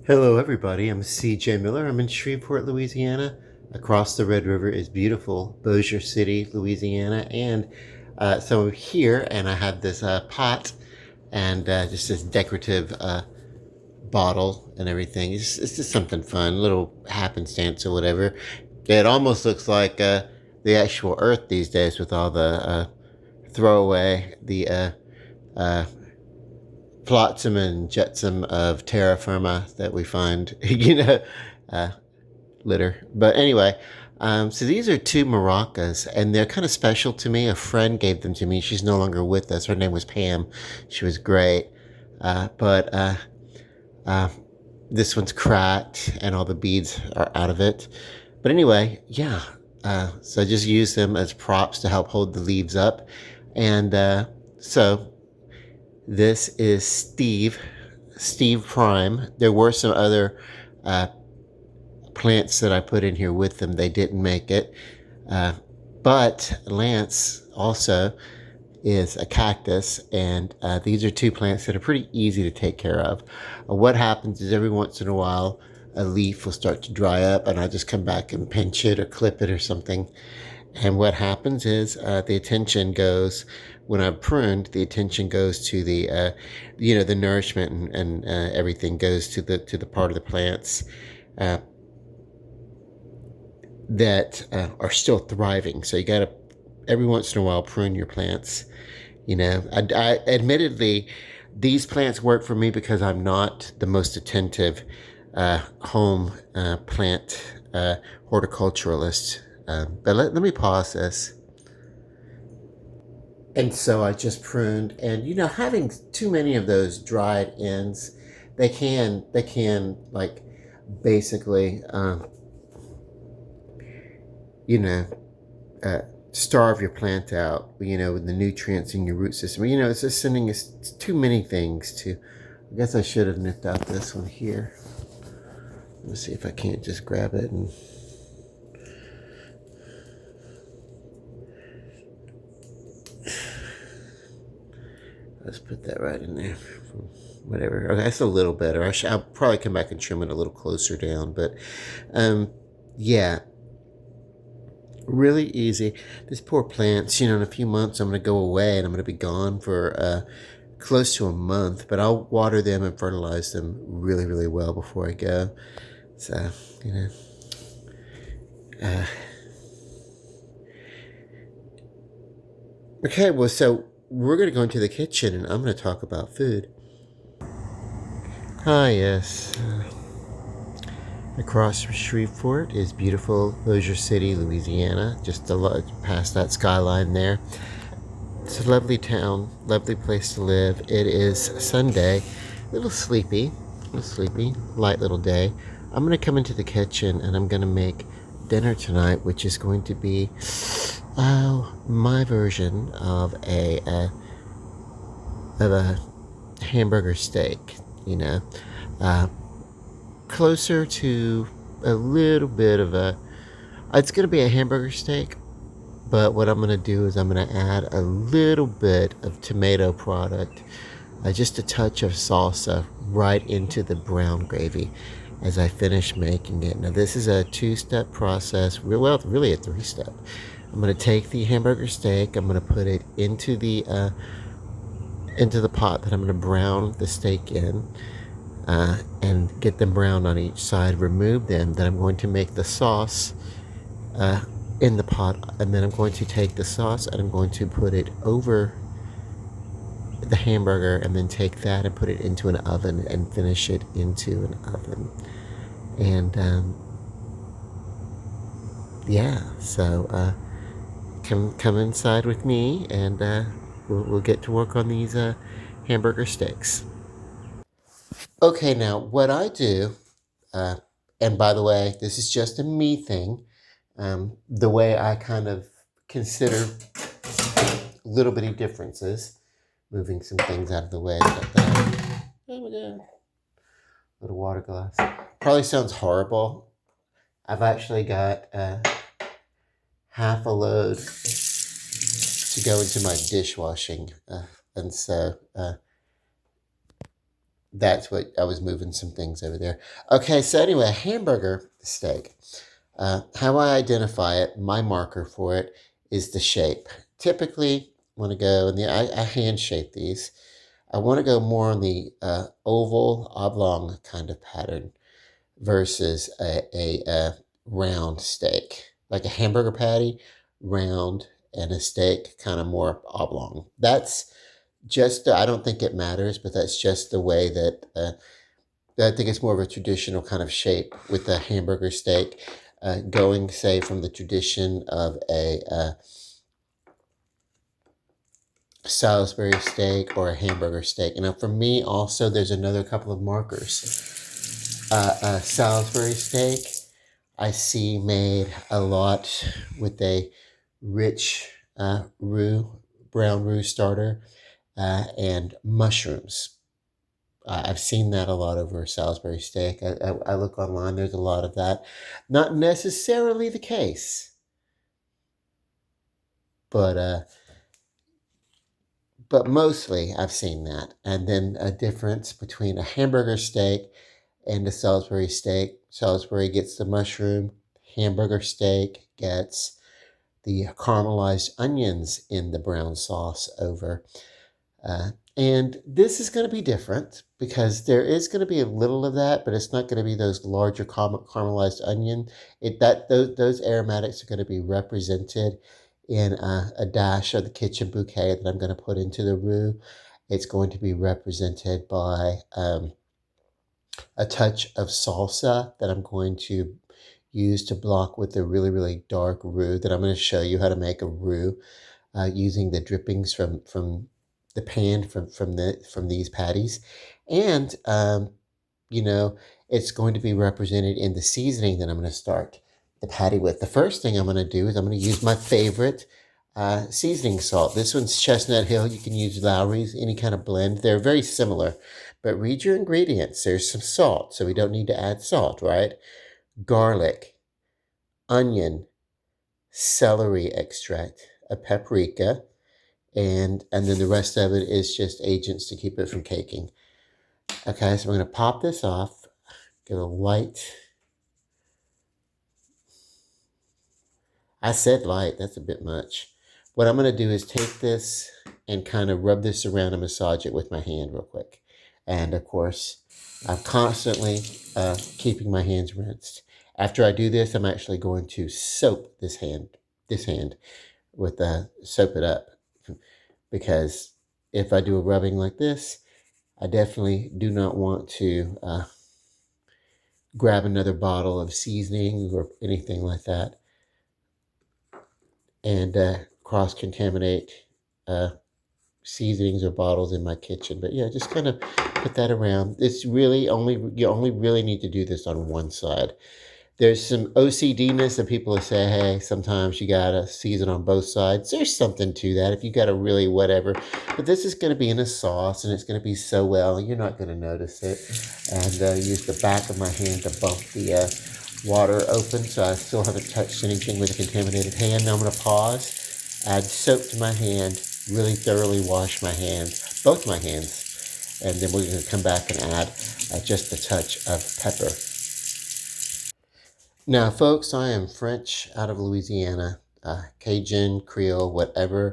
Hello, everybody. I'm CJ Miller. I'm in Shreveport, Louisiana. Across the Red River is beautiful Bossier City, Louisiana. And so I'm here, and I have this pot and just this decorative bottle and everything. It's just something fun, a little happenstance or whatever. It almost looks like the actual Earth these days with all the throwaway, the uh, flotsam and jetsam of terra firma that we find, uh, litter. But anyway, so these are two maracas, and they're kind of special to me. A friend gave them to me. She's no longer with us. Her name was Pam. She was great. But uh, this one's cracked, and all the beads are out of it. But anyway, yeah. So I just use them as props to help hold the leaves up. And so this is Steve Prime. There were some other plants that I put in here with them. They didn't make it. But Lance also is a cactus, and these are two plants that are pretty easy to take care of. What happens is every once in a while, a leaf will start to dry up, and I just come back and pinch it or clip it or something. And what happens is the attention goes, when I've pruned, the attention goes to the nourishment and everything goes to the part of the plants uh, that are still thriving. So you got to every once in a while prune your plants. I admittedly, these plants work for me because I'm not the most attentive home plant horticulturalist. But let me pause this. And so I just pruned, and having too many of those dried ends, they can like basically you know uh, starve your plant out, with the nutrients in your root system. It's just sending us too many things to. I guess I should have nipped out this one here. Let's see if I can't just grab it and. Let's put that right in there. Whatever. Okay, that's a little better. I'll probably come back and trim it a little closer down. But, yeah, really easy. These poor plants, in a few months I'm going to go away and I'm going to be gone for close to a month. But I'll water them and fertilize them really, really well before I go. So, Uh, okay, well, so we're going to go into the kitchen and I'm going to talk about food. Ah, yes. Across from Shreveport is beautiful Bossier City, Louisiana, just past that skyline there. It's a lovely town, lovely place to live. It is Sunday, a little sleepy, light little day. I'm going to come into the kitchen and I'm going to make dinner tonight, which is going to be my version of a hamburger steak, uh, closer to a little bit of it's going to be a hamburger steak, but what I'm going to do is I'm going to add a little bit of tomato product, just a touch of salsa right into the brown gravy as I finish making it. Now this is a two-step process, well, really a three-step. I'm going to take the hamburger steak, I'm going to put it into the pot that I'm going to brown the steak in, and get them browned on each side, remove them. Then I'm going to make the sauce in the pot, and then I'm going to take the sauce and I'm going to put it over the hamburger, and then take that and put it into an oven and finish it into an oven. And yeah, so come inside with me, and we'll get to work on these hamburger steaks. Okay, now what I do, uh, and by the way, this is just a me thing. The way I kind of consider little bitty differences, moving some things out of the way. Like that. Oh my god, little water glass. Probably sounds horrible. I've actually got half a load to go into my dishwashing, and so that's what I was moving some things over there. Okay, so anyway, hamburger steak. How I identify it, my marker for it is the shape. Typically, want to go, and I hand shape these. I want to go more on the oval, oblong kind of pattern versus a round steak. Like a hamburger patty, round, and a steak kind of more oblong. That's just, I don't think it matters, but that's just the way that I think it's more of a traditional kind of shape with the hamburger steak, going, say, from the tradition of a Salisbury steak or a hamburger steak. And now for me, also, there's another couple of markers. A Salisbury steak, I see made a lot with a rich brown roux starter, and mushrooms. I've seen that a lot over Salisbury steak. I look online, there's a lot of that. Not necessarily the case, but mostly I've seen that. And then a difference between a hamburger steak and a Salisbury steak. Salisbury gets the mushroom, hamburger steak gets the caramelized onions in the brown sauce over. And this is going to be different because there is going to be a little of that, but it's not going to be those larger caramelized onion. Those aromatics are going to be represented in a dash of the kitchen bouquet that I'm going to put into the roux. It's going to be represented by a touch of salsa that I'm going to use to block with the really, really dark roux that I'm going to show you how to make a roux using the drippings from the pan from these patties. And, you know, it's going to be represented in the seasoning that I'm going to start the patty with. The first thing I'm going to do is I'm going to use my favorite seasoning salt. This one's Chestnut Hill. You can use Lowry's, any kind of blend. They're very similar. But read your ingredients. There's some salt, so we don't need to add salt, right? Garlic, onion, celery extract, a paprika, and then the rest of it is just agents to keep it from caking. Okay, so we're going to pop this off, get a light. I said light, that's a bit much. What I'm going to do is take this and kind of rub this around and massage it with my hand real quick. And of course, I'm constantly keeping my hands rinsed. After I do this, I'm actually going to soap this hand with soap it up. Because if I do a rubbing like this, I definitely do not want to grab another bottle of seasoning or anything like that and cross-contaminate seasonings or bottles in my kitchen. But yeah, just kind of put that around. It's really you only really need to do this on one side. There's some OCDness that people will say, hey, sometimes you gotta season on both sides. There's something to that if you got a really whatever. But this is going to be in a sauce, and it's going to be so well, you're not going to notice it. And use the back of my hand to bump the water open, so I still haven't touched anything with a contaminated hand. Now I'm going to pause, add soap to my hand, really thoroughly wash my hands, both my hands, and then we're going to come back and add just a touch of pepper. Now, folks, I am French out of Louisiana, Cajun, Creole, whatever,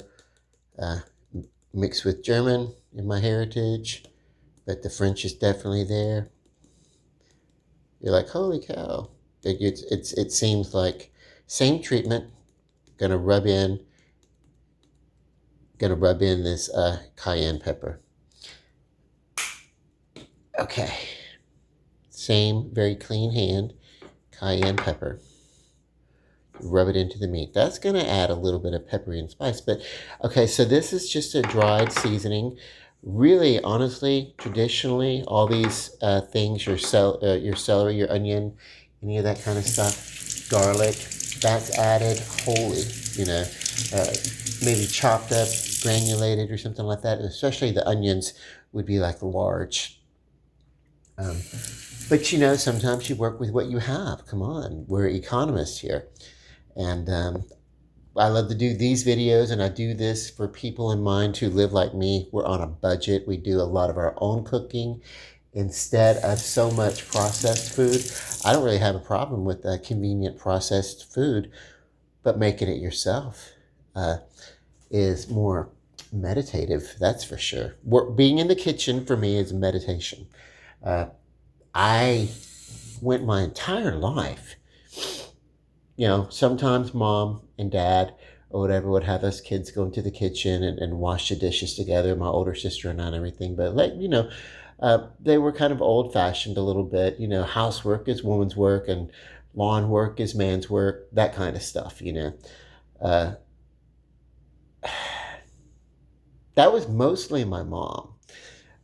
mixed with German in my heritage, but the French is definitely there. You're like, holy cow. It seems like same treatment, gonna rub in this cayenne pepper. Okay, same, very clean hand. Cayenne pepper. Rub it into the meat. That's going to add a little bit of peppery and spice. But okay, so this is just a dried seasoning. Really, honestly, traditionally, all these things, your celery, your onion, any of that kind of stuff, garlic, that's added wholly, maybe chopped up, granulated or something like that. And especially the onions would be like large. But sometimes you work with what you have. Come on, we're economists here. And I love to do these videos, and I do this for people in mind who live like me. We're on a budget. We do a lot of our own cooking, instead of so much processed food. I don't really have a problem with convenient processed food, but making it yourself uh, is more meditative, that's for sure. Being in the kitchen for me is meditation. Uh, I went my entire life, sometimes mom and dad or whatever would have us kids go into the kitchen and wash the dishes together, my older sister and I and everything. But they were kind of old fashioned a little bit. Housework is woman's work and lawn work is man's work, that kind of stuff. Uh, that was mostly my mom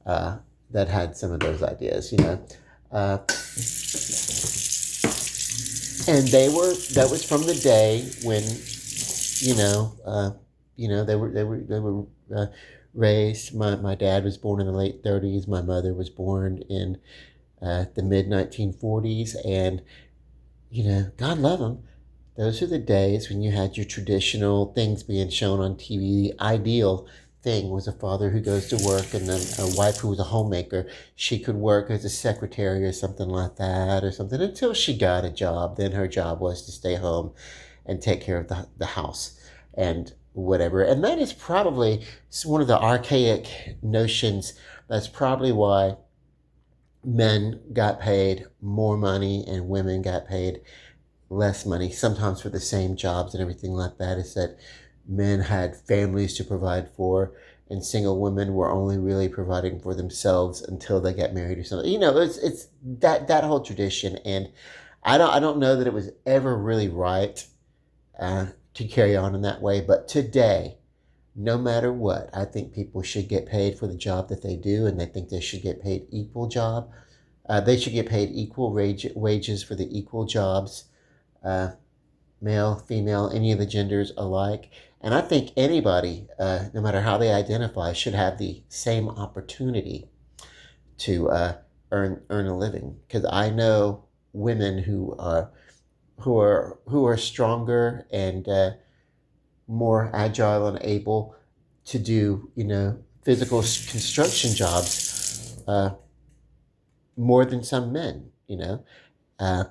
uh, that had some of those ideas. Uh, and that was from the day when they were raised. My dad was born in the late 30s. My mother was born in the mid 1940s, and God love them. Those are the days when you had your traditional things being shown on TV. The ideal thing was a father who goes to work and then a wife who was a homemaker. She could work as a secretary or something like that or something until she got a job. Then her job was to stay home and take care of the house and whatever. And that is probably one of the archaic notions. That's probably why men got paid more money and women got paid less money, sometimes for the same jobs and everything like that, is that men had families to provide for and single women were only really providing for themselves until they got married or something. It's that whole tradition. And I don't know that it was ever really right to carry on in that way. But today, no matter what, I think people should get paid for the job that they do, and they think they should get paid equal job. They should get paid equal wages for the equal jobs, uh, male, female, any of the genders alike. And I think anybody, no matter how they identify, should have the same opportunity to earn a living. Because I know women who are stronger and more agile and able to do physical construction jobs more than some men. Uh,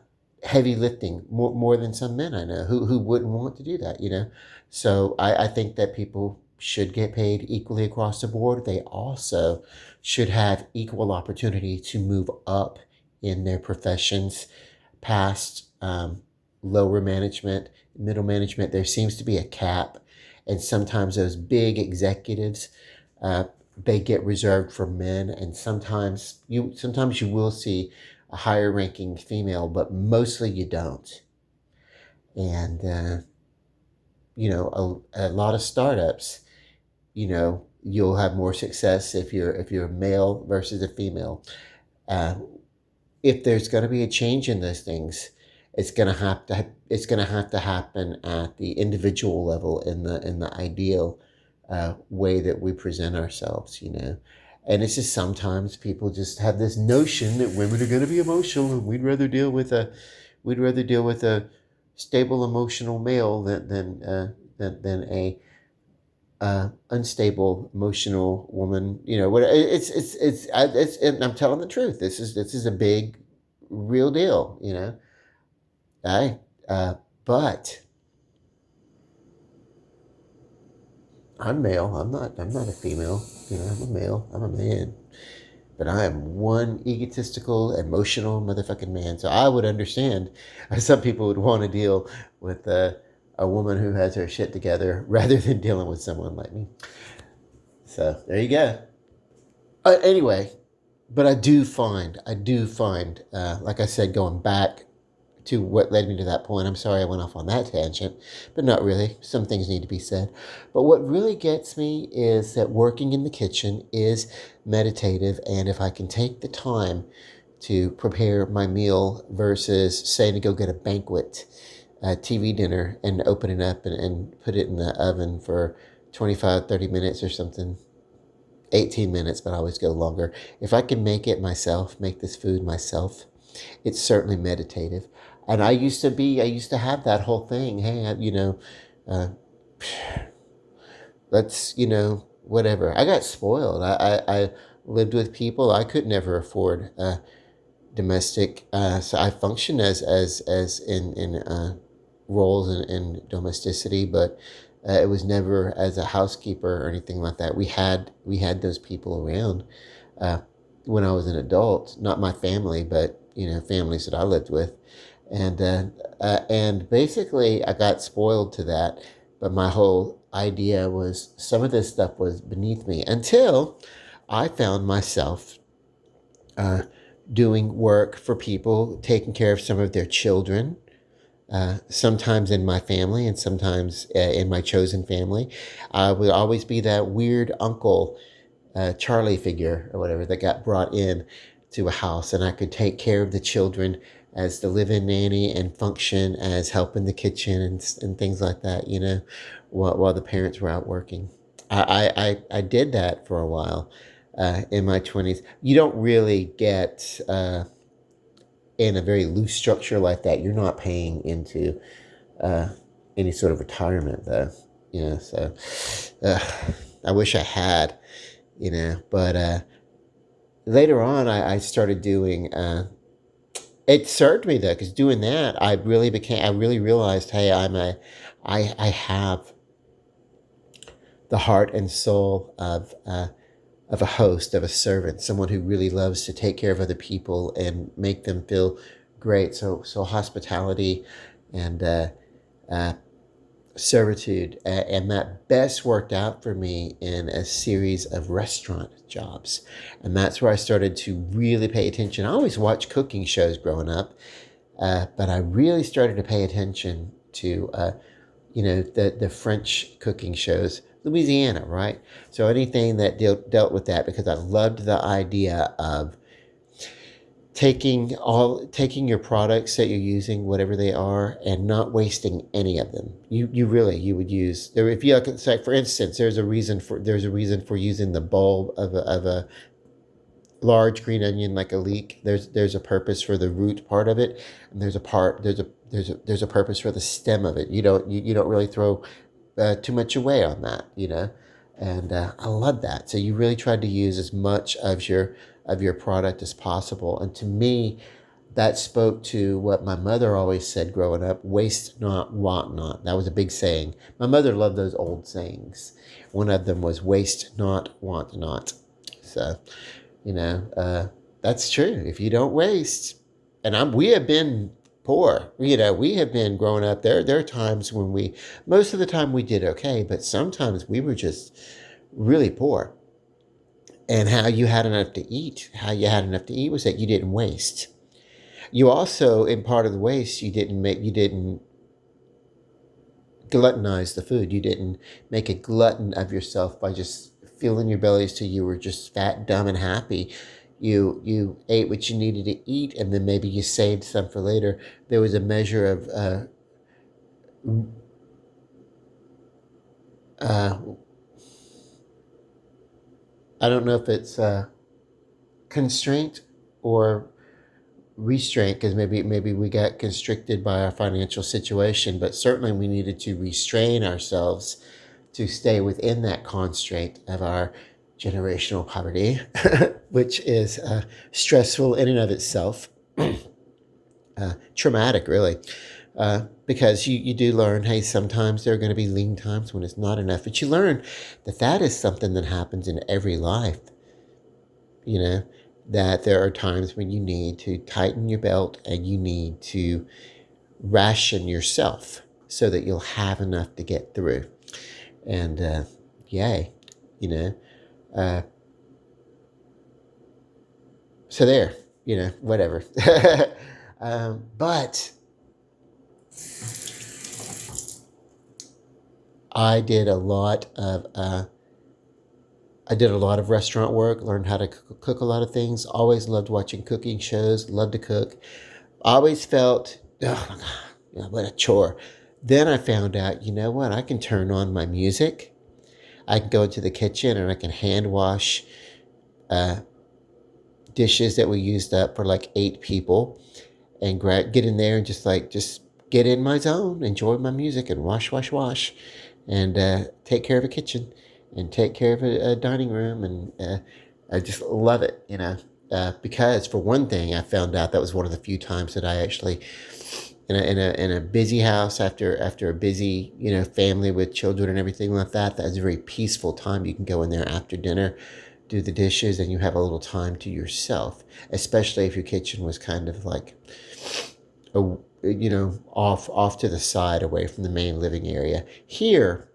Heavy lifting more than some men I know who wouldn't want to do that. So I think that people should get paid equally across the board. They also should have equal opportunity to move up in their professions past lower management, middle management. There seems to be a cap, and sometimes those big executives uh, they get reserved for men, and sometimes you will see a higher ranking female, but mostly you don't. And a lot of startups, you'll have more success if you're a male versus a female. Uh, if there's going to be a change in those things, it's going to have to happen at the individual level in the ideal way that we present ourselves. And it's just sometimes people just have this notion that women are going to be emotional, and we'd rather deal with a stable emotional male than a unstable emotional woman. What and I'm telling the truth. This is a big, real deal. I but I'm male. I'm not a female. I'm a male. I'm a man. But I am one egotistical, emotional motherfucking man. So I would understand some people would want to deal with a woman who has her shit together rather than dealing with someone like me. So there you go. Anyway, but I do find, like I said, going back to what led me to that point. I'm sorry I went off on that tangent, but not really. Some things need to be said. But what really gets me is that working in the kitchen is meditative, and if I can take the time to prepare my meal versus saying to go get a banquet TV dinner and open it up and put it in the oven for 25, 30 minutes or something, 18 minutes, but I always go longer. If I can make this food myself, it's certainly meditative. And I used to have that whole thing. Hey, uh, let's, whatever. I got spoiled. I lived with people. I could never afford domestic. So I function as in roles in domesticity, but it was never as a housekeeper or anything like that. We had those people around uh, when I was an adult, not my family, but families that I lived with, and basically I got spoiled to that. But my whole idea was some of this stuff was beneath me until I found myself uh, doing work for people, taking care of some of their children, sometimes in my family and sometimes in my chosen family. I would always be that weird uncle, Charlie figure or whatever, that got brought in to a house, and I could take care of the children as the live-in nanny and function as help in the kitchen and things like that, while the parents were out working. I did that for a while in my 20s. You don't really get in a very loose structure like that. You're not paying into uh, any sort of retirement, though. So uh, I wish I had, but later on, I started doing. It served me though, because doing that, I really realized, hey, I have the heart and soul of a host, of a servant, someone who really loves to take care of other people and make them feel great. So hospitality and uh, servitude, and that best worked out for me in a series of restaurant jobs, and that's where I started to really pay attention. I always watched cooking shows growing up, but I really started to pay attention to the French cooking shows, Louisiana, right? So anything that dealt with that, because I loved the idea of taking your products that you're using, whatever they are, and not wasting any of them. You would use there, if you like, it's like, for instance, there's a reason for using the bulb of a large green onion, like a leek. There's a purpose for the root part of it, and there's a purpose for the stem of it. You don't really throw too much away on that, and I love that. So you really tried to use as much of your product as possible, and to me, that spoke to what my mother always said growing up: waste not, want not. That was a big saying. My mother loved those old sayings. One of them was waste not, want not. So that's true. If you don't waste, and we have been poor. We have been growing up. There are times when most of the time we did okay, but sometimes we were just really poor. And how you had enough to eat was that you didn't waste. You also, in part of the waste, you didn't gluttonize the food. You didn't make a glutton of yourself by just filling your bellies till you were just fat, dumb, and happy. You ate what you needed to eat, and then maybe you saved some for later. There was a measure of uh, I don't know if it's constraint or restraint, because maybe we got constricted by our financial situation, but certainly we needed to restrain ourselves to stay within that constraint of our generational poverty, which is stressful in and of itself, traumatic, really. Because you do learn, hey, sometimes there are going to be lean times when it's not enough, but you learn that is something that happens in every life. That there are times when you need to tighten your belt and you need to ration yourself so that you'll have enough to get through. And yay, uh, so there, whatever. But I did a lot of restaurant work, learned how to cook a lot of things. Always loved watching cooking shows, loved to cook. Always felt, oh, what a chore. Then I found out, you know what? I can turn on my music. I can go into the kitchen and I can hand wash dishes that we used up for like 8 people, and get in there and just get in my zone, enjoy my music, and wash, and take care of a kitchen and take care of a dining room, and I just love it, because for one thing, I found out that was one of the few times that I actually, in a busy house after a busy family with children and everything like that. That's a very peaceful time. You can go in there after dinner, do the dishes, and you have a little time to yourself. Especially if your kitchen was kind of like off to the side, away from the main living area. Here,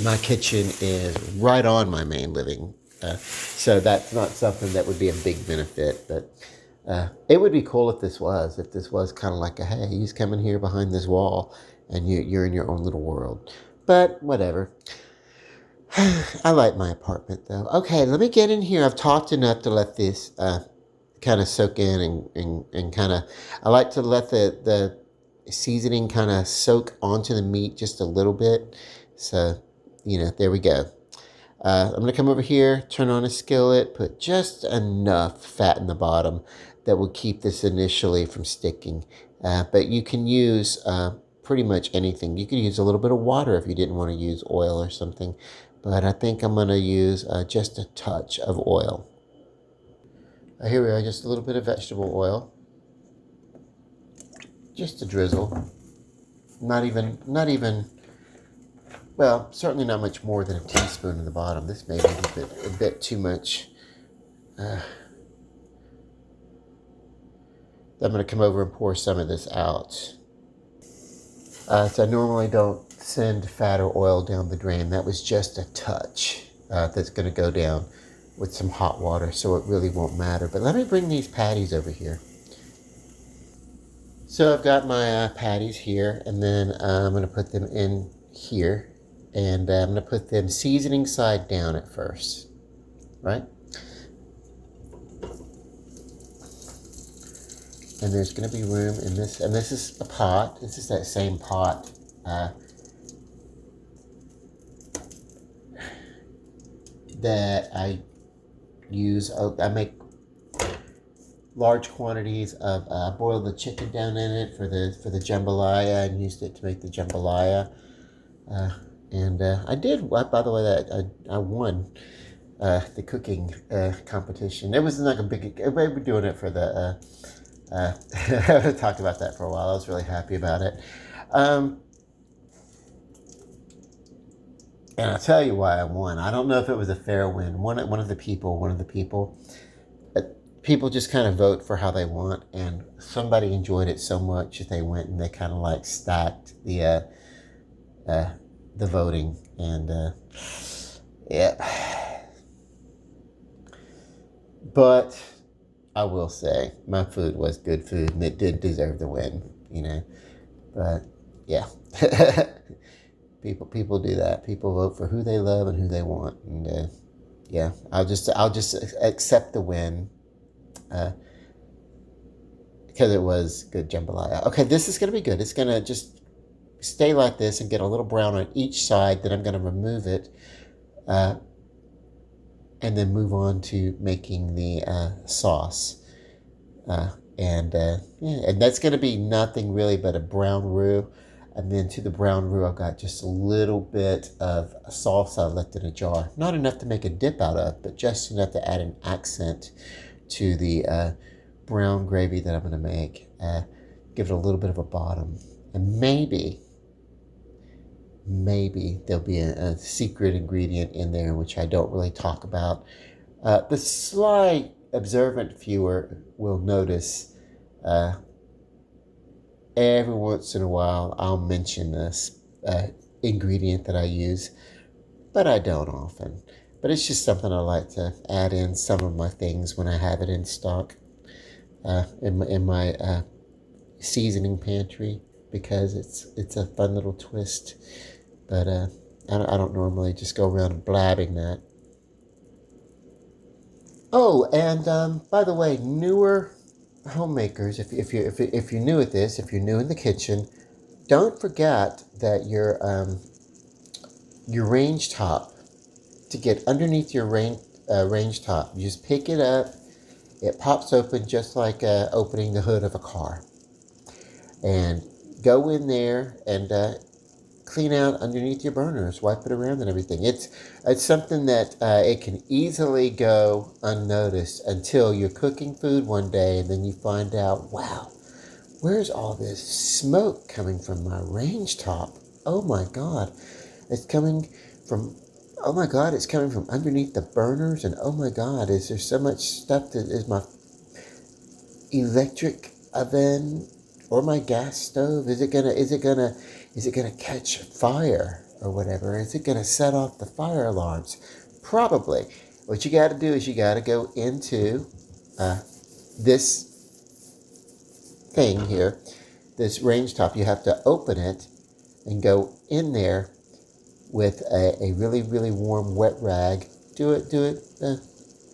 my kitchen is right on my main living, so that's not something that would be a big benefit. But it would be cool if this was kind of like a, hey, he's coming here behind this wall, and you're in your own little world. But whatever. I like my apartment though. Okay, let me get in here. I've talked enough to let this kind of soak in, and kind of, I like to let the seasoning kind of soak onto the meat just a little bit. So, there we go. I'm going to come over here, turn on a skillet, put just enough fat in the bottom that will keep this initially from sticking. But you can use pretty much anything. You could use a little bit of water if you didn't want to use oil or something. But I think I'm going to use just a touch of oil. Here we are, just a little bit of vegetable oil. Just a drizzle. Not even, well, certainly not much more than a teaspoon in the bottom. This may be a bit too much. I'm going to come over and pour some of this out. So I normally don't send fat or oil down the drain. That was just a touch that's going to go down with some hot water, so it really won't matter. But let me bring these patties over here. So I've got my patties here, and then I'm going to put them in here, and I'm going to put them seasoning side down at first, right? And there's going to be room in this, and this is a pot. This is that same pot that I use. I make large quantities of boiled the chicken down in it for the jambalaya, and used it to make the jambalaya. And I did, by the way, that I won the cooking competition. It wasn't like a big, we were doing it for the, I talked about that for a while. I was really happy about it. And I'll tell you why I won. I don't know if it was a fair win. One of the people, people just kind of vote for how they want, and somebody enjoyed it so much that they went and they kind of like stacked the voting, and yeah. But I will say my food was good food, and it did deserve the win, But yeah. People do that. People vote for who they love and who they want, and yeah, I'll just accept the win because it was good jambalaya. Okay, this is gonna be good. It's gonna just stay like this and get a little brown on each side. Then I'm gonna remove it, and then move on to making the sauce, and that's gonna be nothing really but a brown roux. And then to the brown roux, I've got just a little bit of salsa left in a jar. Not enough to make a dip out of, but just enough to add an accent to the brown gravy that I'm going to make. Give it a little bit of a bottom. And maybe there'll be a secret ingredient in there, which I don't really talk about. The sly observant viewer will notice every once in a while I'll mention this ingredient that I use, but I don't often. But it's just something I like to add in some of my things when I have it in stock in my seasoning pantry, because it's a fun little twist. But I don't normally just go around blabbing that. Oh, and by the way, newer homemakers, if you're new at this, if you're new in the kitchen, don't forget that your range top, to get underneath your range top, you just pick it up. It pops open just like opening the hood of a car, and go in there and clean out underneath your burners, wipe it around and everything. It's something that it can easily go unnoticed until you're cooking food one day and then you find out, wow, where's all this smoke coming from my range top? Oh my God, it's coming from, oh my God, it's coming from underneath the burners. And oh my God, is there so much stuff that is my electric oven or my gas stove? Is it gonna catch fire or whatever? Is it gonna set off the fire alarms? Probably. What you got to do is you got to go into this thing here, this range top. You have to open it and go in there with a really, really warm wet rag. Do it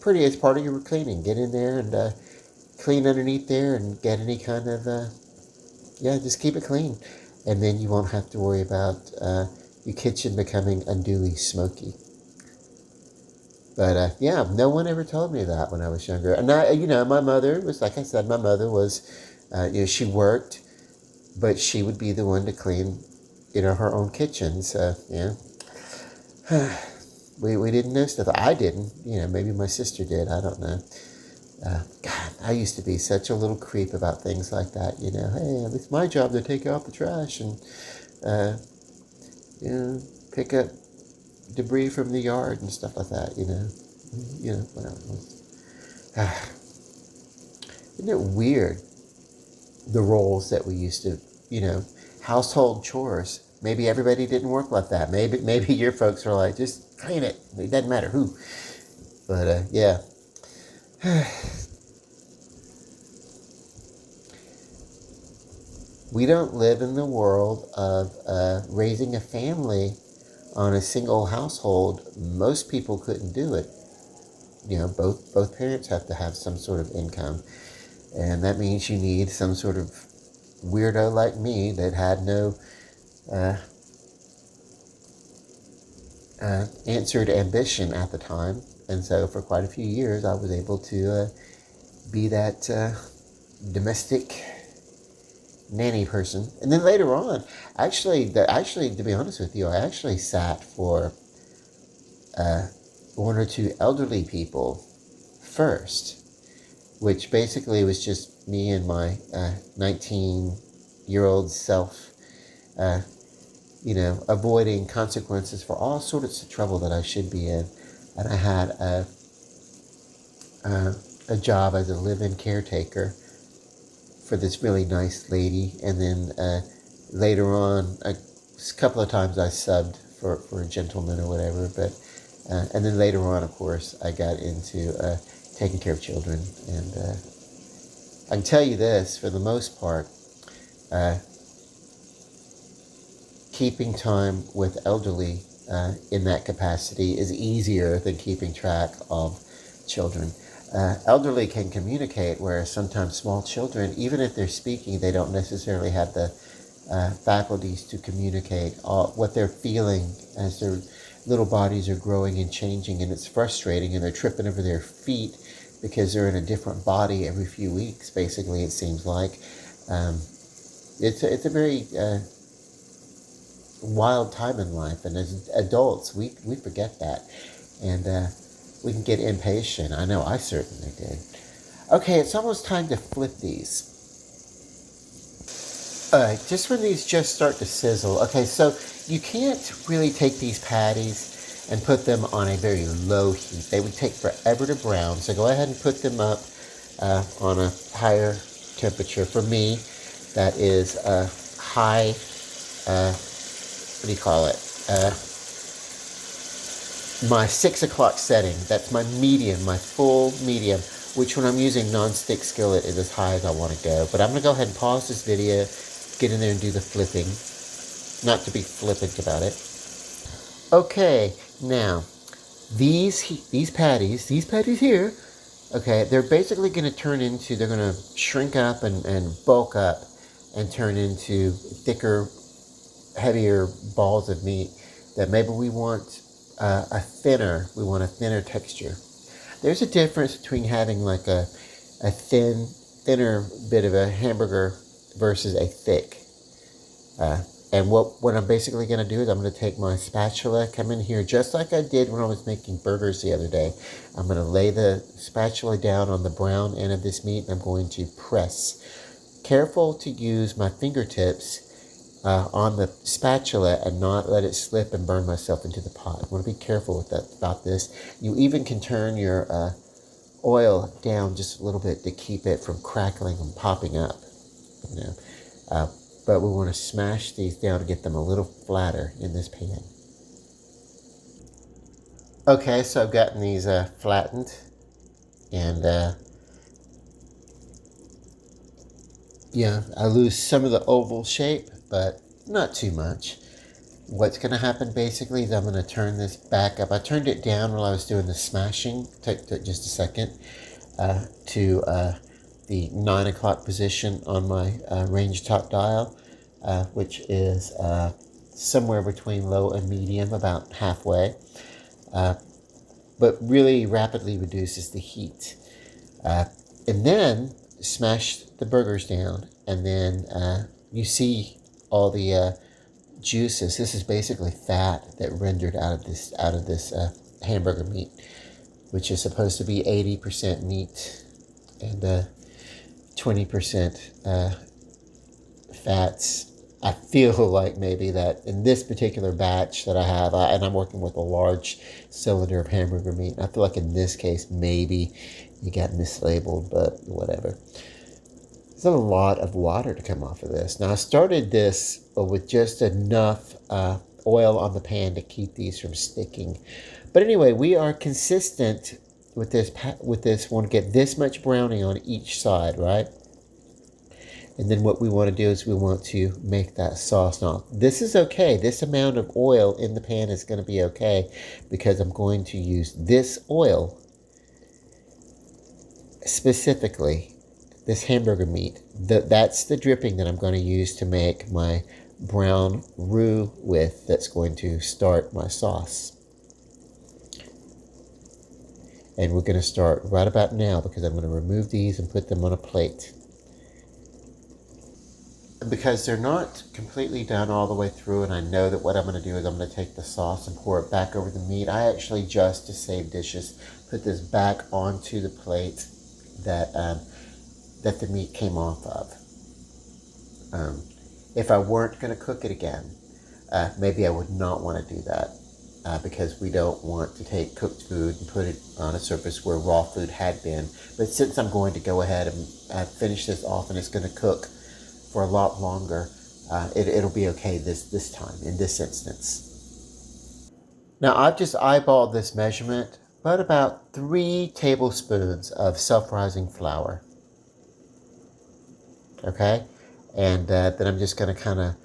pretty as part of your cleaning. Get in there and clean underneath there and get any kind of, just keep it clean. And then you won't have to worry about your kitchen becoming unduly smoky. But no one ever told me that when I was younger. And my mother was, like I said, my mother was, she worked, but she would be the one to clean, her own kitchen. So, we didn't know stuff. I didn't, maybe my sister did. I don't know. God, I used to be such a little creep about things like that. Hey, it's my job to take out the trash and, pick up debris from the yard and stuff like that. Whatever. Isn't it weird, the roles that we used to, household chores? Maybe everybody didn't work like that. Maybe your folks are like, just clean it. It doesn't matter who. But yeah. We don't live in the world of raising a family on a single household. Most people couldn't do it. Both parents have to have some sort of income. And that means you need some sort of weirdo like me that had no answered ambition at the time. And so for quite a few years, I was able to be that domestic nanny person. And then later on, actually, to be honest with you, I actually sat for one or two elderly people first, which basically was just me and my 19-year-old self, avoiding consequences for all sorts of trouble that I should be in. And I had a job as a live-in caretaker for this really nice lady. And then later on, a couple of times I subbed for a gentleman or whatever. But and then later on, of course, I got into taking care of children. And I can tell you this, for the most part, keeping time with elderly in that capacity is easier than keeping track of children. Elderly can communicate, whereas sometimes small children, even if they're speaking, they don't necessarily have the faculties to communicate what they're feeling as their little bodies are growing and changing, and it's frustrating, and they're tripping over their feet because they're in a different body every few weeks, basically, it seems like. It's a very wild time in life, and as adults, we forget that, and we can get impatient. I know I certainly did. Okay, it's almost time to flip these. Just when these just start to sizzle. Okay, so you can't really take these patties and put them on a very low heat. They would take forever to brown, so go ahead and put them up on a higher temperature. For me, that is a high, what do you call it? My 6 o'clock setting. That's my medium, my full medium, which when I'm using non-stick skillet is as high as I want to go. But I'm going to go ahead and pause this video, get in there and do the flipping. Not to be flippant about it. Okay, now, these patties here, okay, they're basically going to turn into, they're going to shrink up and bulk up and turn into thicker, heavier balls of meat that maybe we want a thinner texture. There's a difference between having like a thinner bit of a hamburger versus a thick. And what I'm basically going to do is I'm going to take my spatula, come in here just like I did when I was making burgers the other day. I'm going to lay the spatula down on the brown end of this meat and I'm going to press. Careful to use my fingertips on the spatula and not let it slip and burn myself into the pot. I want to be careful with that about this. You even can turn your oil down just a little bit to keep it from crackling and popping up. You know, uh, but we want to smash these down to get them a little flatter in this pan. Okay, so I've gotten these flattened, and yeah, I lose some of the oval shape, but not too much. What's going to happen basically is I'm going to turn this back up. I turned it down while I was doing the smashing. Took just a second to the 9 o'clock position on my range top dial, which is somewhere between low and medium, about halfway, but really rapidly reduces the heat. And then smash the burgers down, and then you see all the juices. This is basically fat that rendered out of this hamburger meat, which is supposed to be 80% meat and 20% fats. I feel like maybe that in this particular batch that I have, and I'm working with a large cylinder of hamburger meat, I feel like in this case maybe you got mislabeled, but whatever. There's a lot of water to come off of this. Now I started this with just enough oil on the pan to keep these from sticking. But anyway, we are consistent with this. We want to get this much browning on each side, right? And then what we want to do is we want to make that sauce. Now, this is okay. This amount of oil in the pan is going to be okay because I'm going to use this oil specifically, this hamburger meat. That's the dripping that I'm going to use to make my brown roux with, that's going to start my sauce. And we're going to start right about now because I'm going to remove these and put them on a plate. Because they're not completely done all the way through, and I know that what I'm going to do is I'm going to take the sauce and pour it back over the meat. I actually, just to save dishes, put this back onto the plate that that the meat came off of. If I weren't going to cook it again, maybe I would not want to do that because we don't want to take cooked food and put it on a surface where raw food had been. But since I'm going to go ahead and finish this off and it's going to cook for a lot longer, it'll be okay this time, in this instance. Now I've just eyeballed this measurement, but about 3 tablespoons of self-rising flour. Okay, and then I'm just going to kind of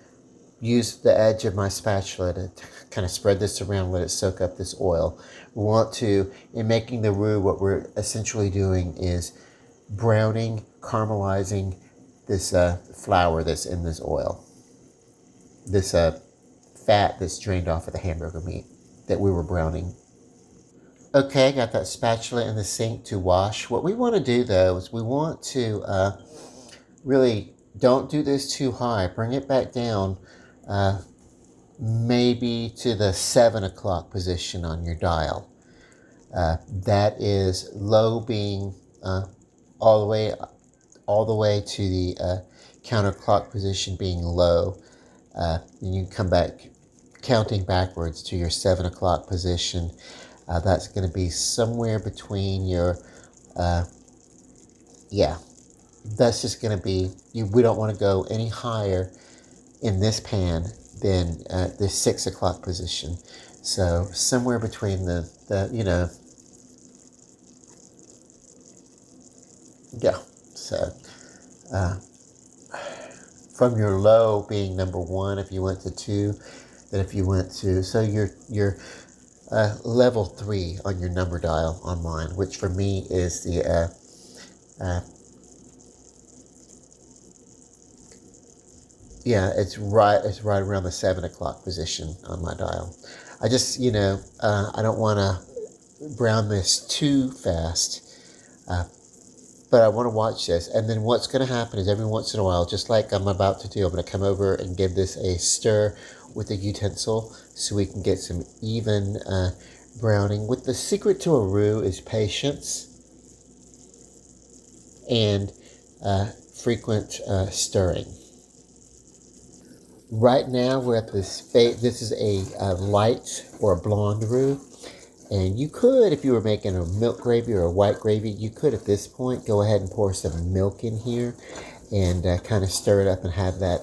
use the edge of my spatula to kind of spread this around, let it soak up this oil. We want to, in making the roux, what we're essentially doing is browning, caramelizing this flour that's in this oil. This fat that's drained off of the hamburger meat that we were browning. Okay, got that spatula in the sink to wash. What we want to do though is we want to really don't do this too high. Bring it back down maybe to the 7 o'clock position on your dial. That is low being all the way to the counterclock position being low. And you can come back counting backwards to your 7 o'clock position. That's going to be somewhere between your that's just going to be, we don't want to go any higher in this pan than the 6 o'clock position. So somewhere between the so from your low being number 1, if you went to 2, then if you went to, so your level 3 on your number dial on mine, which for me is the it's right around the 7 o'clock position on my dial. I just, I don't want to brown this too fast. but I want to watch this. And then what's going to happen is every once in a while, just like I'm about to do, I'm going to come over and give this a stir with a utensil so we can get some even browning. With the secret to a roux is patience and frequent stirring. Right now we're at this is a light or a blonde roux. And you could, if you were making a milk gravy or a white gravy, you could at this point go ahead and pour some milk in here and kind of stir it up and have that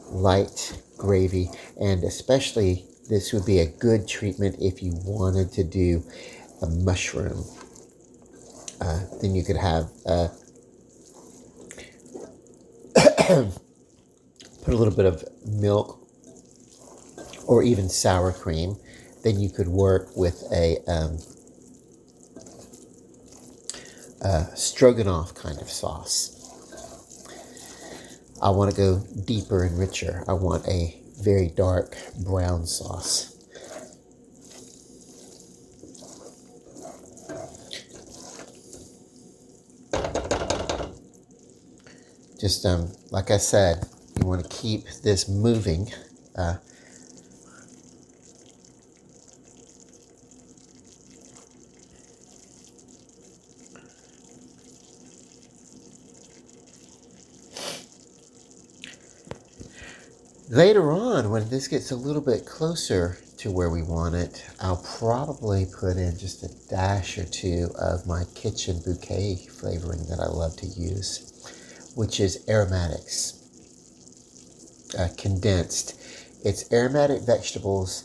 light gravy. And especially this would be a good treatment if you wanted to do a mushroom. Then you could have put a little bit of milk or even sour cream. Then you could work with a stroganoff kind of sauce. I want to go deeper and richer. I want a very dark brown sauce. Just like I said, you want to keep this moving. Later on, when this gets a little bit closer to where we want it, I'll probably put in just a dash or two of my kitchen bouquet flavoring that I love to use, which is aromatics, condensed. It's aromatic vegetables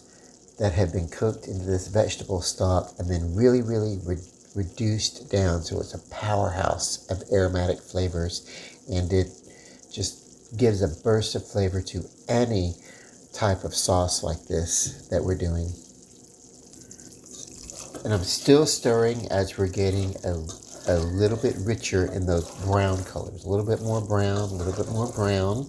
that have been cooked into this vegetable stock and then really, really reduced down, so it's a powerhouse of aromatic flavors, and it just gives a burst of flavor to any type of sauce like this that we're doing. And I'm still stirring as we're getting a little bit richer in those brown colors. A little bit more brown, a little bit more brown.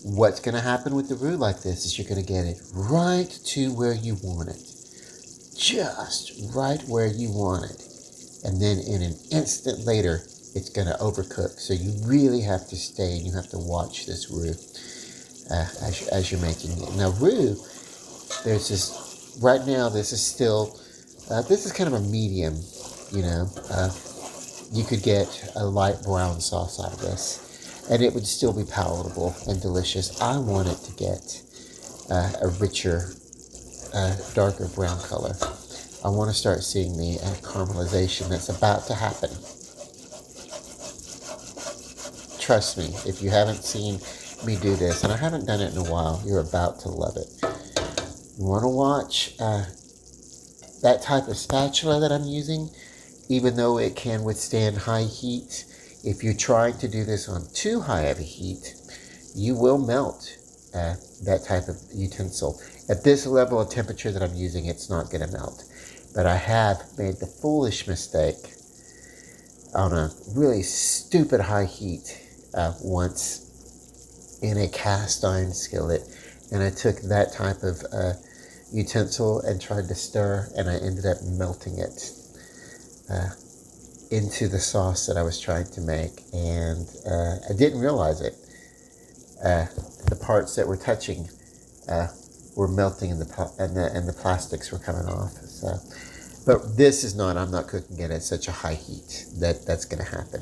What's going to happen with the roux like this is you're going to get it right to where you want it. Just right where you want it. And then in an instant later, it's going to overcook. So you really have to stay and you have to watch this roux as you're making it. Now roux, there's this, right now this is still, this is kind of a medium, you know. You could get a light brown sauce out of this and it would still be palatable and delicious. I want it to get a richer, darker brown color. I want to start seeing the caramelization that's about to happen. Trust me, if you haven't seen me do this, and I haven't done it in a while, you're about to love it. You want to watch that type of spatula that I'm using, even though it can withstand high heat. If you're trying to do this on too high of a heat, you will melt that type of utensil. At this level of temperature that I'm using, it's not going to melt. But I have made the foolish mistake on a really stupid high heat once in a cast iron skillet, and I took that type of utensil and tried to stir, and I ended up melting it into the sauce that I was trying to make, and I didn't realize it. The parts that were touching were melting in the pot, and the plastics were coming off. So, but this is not. I'm not cooking it at such a high heat that's going to happen.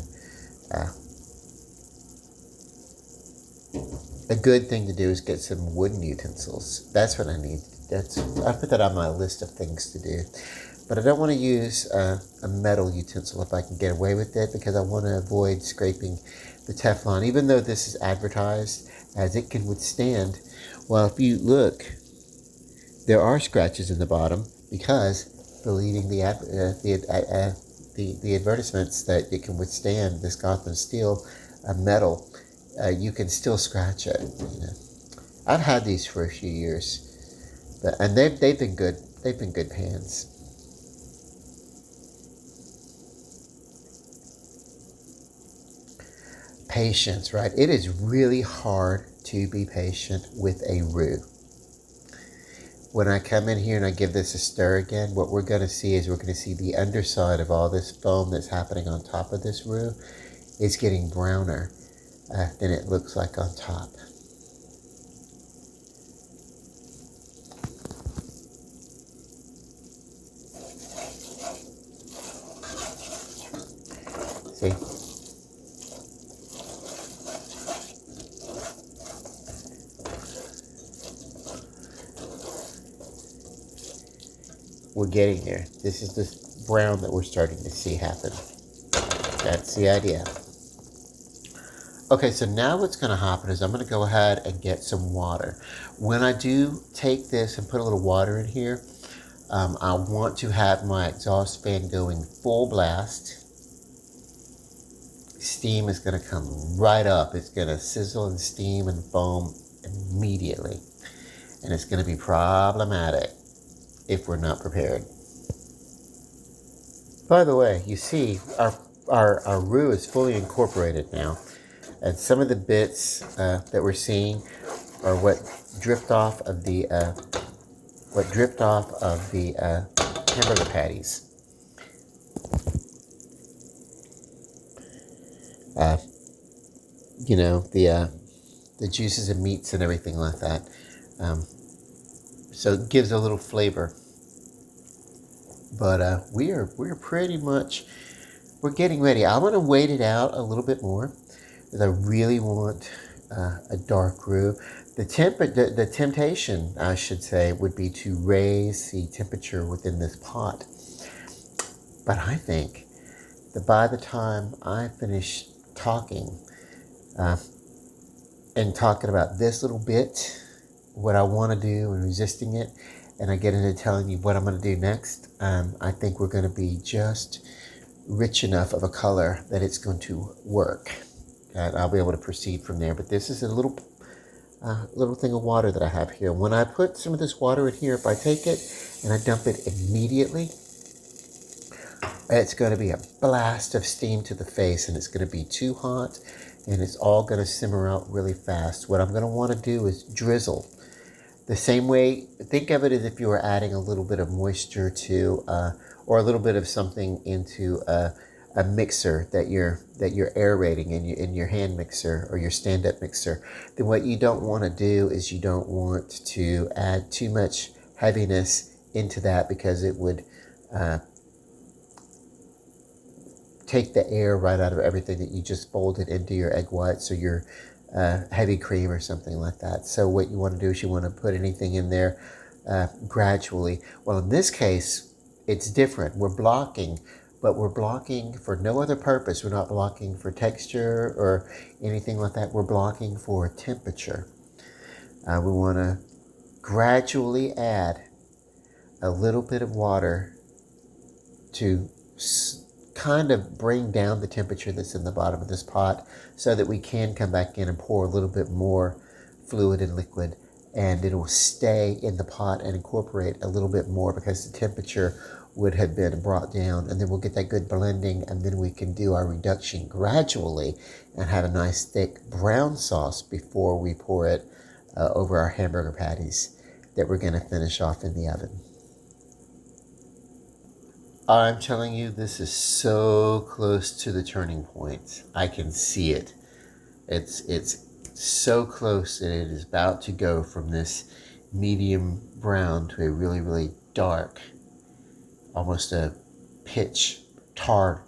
A good thing to do is get some wooden utensils. That's what I need. I put that on my list of things to do. But I don't want to use a metal utensil if I can get away with it, because I want to avoid scraping the Teflon, even though this is advertised as it can withstand. Well, if you look, there are scratches in the bottom because believing the advertisements that it can withstand this Gotham steel metal, you can still scratch it. You know, I've had these for a few years, and they've been good. They've been good pans. Patience, right? It is really hard to be patient with a roux. when I come in here and I give this a stir again, what we're going to see is we're going to see the underside of all this foam that's happening on top of this roux is getting browner than it looks like on top. See? We're getting there. This is this brown that we're starting to see happen. That's the idea. Okay, so now what's going to happen is I'm going to go ahead and get some water. When I do take this and put a little water in here, I want to have my exhaust fan going full blast. Steam is going to come right up. It's going to sizzle and steam and foam immediately. And it's going to be problematic if we're not prepared. By the way, you see our roux is fully incorporated now. And some of the bits that we're seeing are what dripped off of the hamburger patties. You know, the juices and meats and everything like that. So it gives a little flavor. But we're pretty much, we're getting ready. I'm going to wait it out a little bit more because I really want a dark roux. The temptation, I should say, would be to raise the temperature within this pot. But I think that by the time I finish talking and talking about this little bit, what I want to do and resisting it, and I get into telling you what I'm going to do next, I think we're going to be just rich enough of a color that it's going to work. And I'll be able to proceed from there. But this is a little thing of water that I have here. When I put some of this water in here, if I take it and I dump it immediately, it's going to be a blast of steam to the face, and it's going to be too hot, and it's all going to simmer out really fast. What I'm going to want to do is drizzle. The same way, think of it as if you were adding a little bit of moisture to, or a little bit of something into a mixer that you're aerating in your hand mixer or your stand-up mixer. Then what you don't want to do is you don't want to add too much heaviness into that, because it would take the air right out of everything that you just folded into your egg whites or your heavy cream or something like that. So what you want to do is you want to put anything in there gradually. Well, in this case, it's different. We're blocking, but we're blocking for no other purpose. We're not blocking for texture or anything like that. We're blocking for temperature. We want to gradually add a little bit of water to kind of bring down the temperature that's in the bottom of this pot, so that we can come back in and pour a little bit more fluid and liquid, and it will stay in the pot and incorporate a little bit more because the temperature would have been brought down, and then we'll get that good blending, and then we can do our reduction gradually and have a nice thick brown sauce before we pour it over our hamburger patties that we're going to finish off in the oven. I'm telling you, this is so close to the turning point. I can see it. It's so close that it is about to go from this medium brown to a really, really dark, almost a pitch tar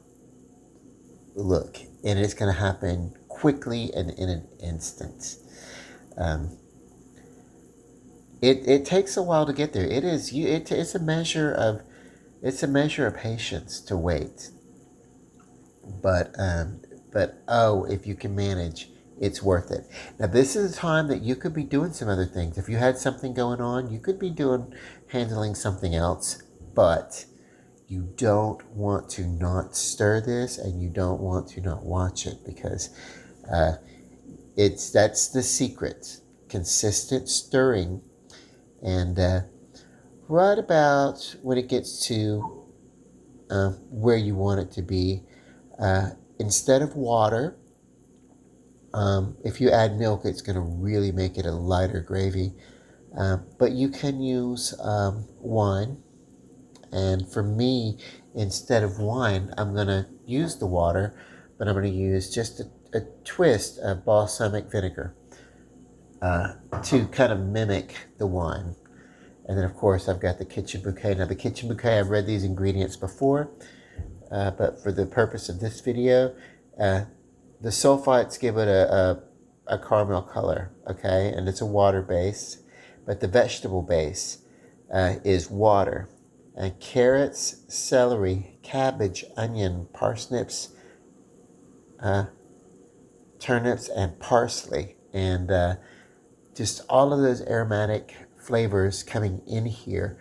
look. And it's going to happen quickly and in an instant. It takes a while to get there. It's a measure of patience to wait. But if you can manage, it's worth it. Now, this is a time that you could be doing some other things. If you had something going on, you could be handling something else, but you don't want to not stir this, and you don't want to not watch it, because that's the secret. Consistent stirring, and right about when it gets to where you want it to be, instead of water, if you add milk, it's going to really make it a lighter gravy. But you can use wine. And for me, instead of wine, I'm going to use the water, but I'm going to use just a twist of balsamic vinegar to kind of mimic the wine. And then, of course, I've got the kitchen bouquet. Now, the kitchen bouquet, I've read these ingredients before, but for the purpose of this video, the sulfites give it a caramel color, okay? And it's a water base, but the vegetable base is water. And carrots, celery, cabbage, onion, parsnips, turnips, and parsley. And just all of those aromatic flavors coming in here.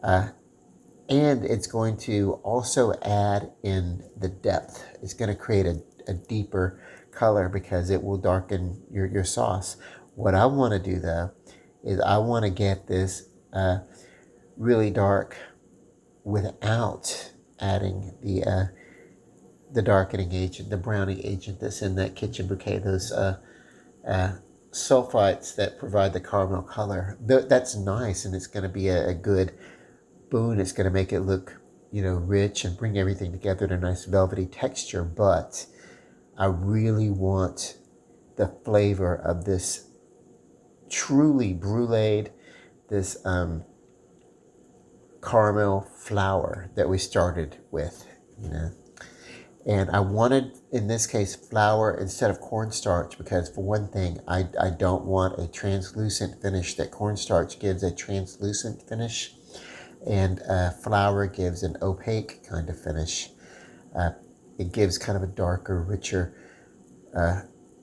And it's going to also add in the depth. It's going to create a deeper color because it will darken your sauce. What I want to do though is I want to get this really dark without adding the darkening agent, the browning agent that's in that kitchen bouquet, those sulfites that provide the caramel color. That's nice, and it's going to be a good boon. It's going to make it look, rich and bring everything together in a nice velvety texture. But I really want the flavor of this truly bruleed, this caramel flour that we started with, And I wanted, in this case, flour instead of cornstarch because, for one thing, I don't want a translucent finish. That cornstarch gives a translucent finish, and flour gives an opaque kind of finish. It gives kind of a darker, richer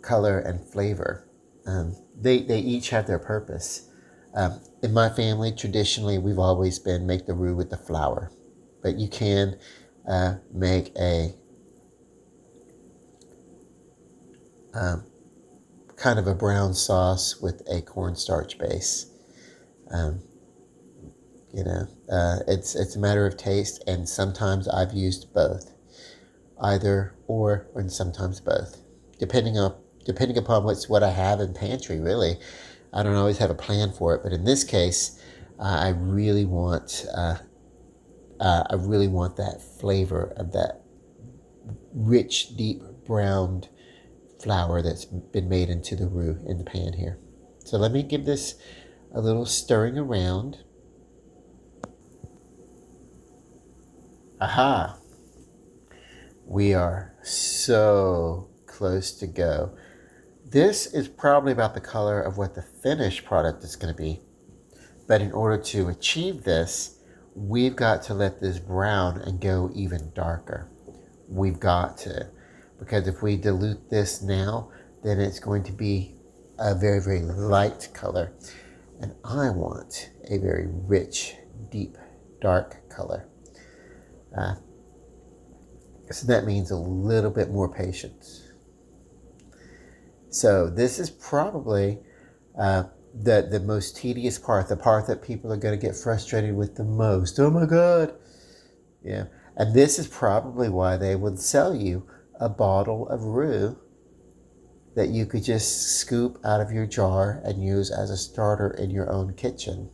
color and flavor. They each have their purpose. In my family, traditionally, we've always been make the roux with the flour, but you can make a kind of a brown sauce with a cornstarch base. It's a matter of taste, and sometimes I've used both, either or, and sometimes both, depending upon what I have in pantry. Really, I don't always have a plan for it, but in this case, I really want that flavor of that rich, deep browned flour that's been made into the roux in the pan here. So let me give this a little stirring around. Aha! We are so close to go. This is probably about the color of what the finished product is going to be. But in order to achieve this, we've got to let this brown and go even darker. We've got to. Because if we dilute this now, then it's going to be a very, very light color. And I want a very rich, deep, dark color. So that means a little bit more patience. So this is probably the most tedious part, the part that people are going to get frustrated with the most. Oh my God. Yeah. And this is probably why they would sell you a bottle of roux that you could just scoop out of your jar and use as a starter in your own kitchen.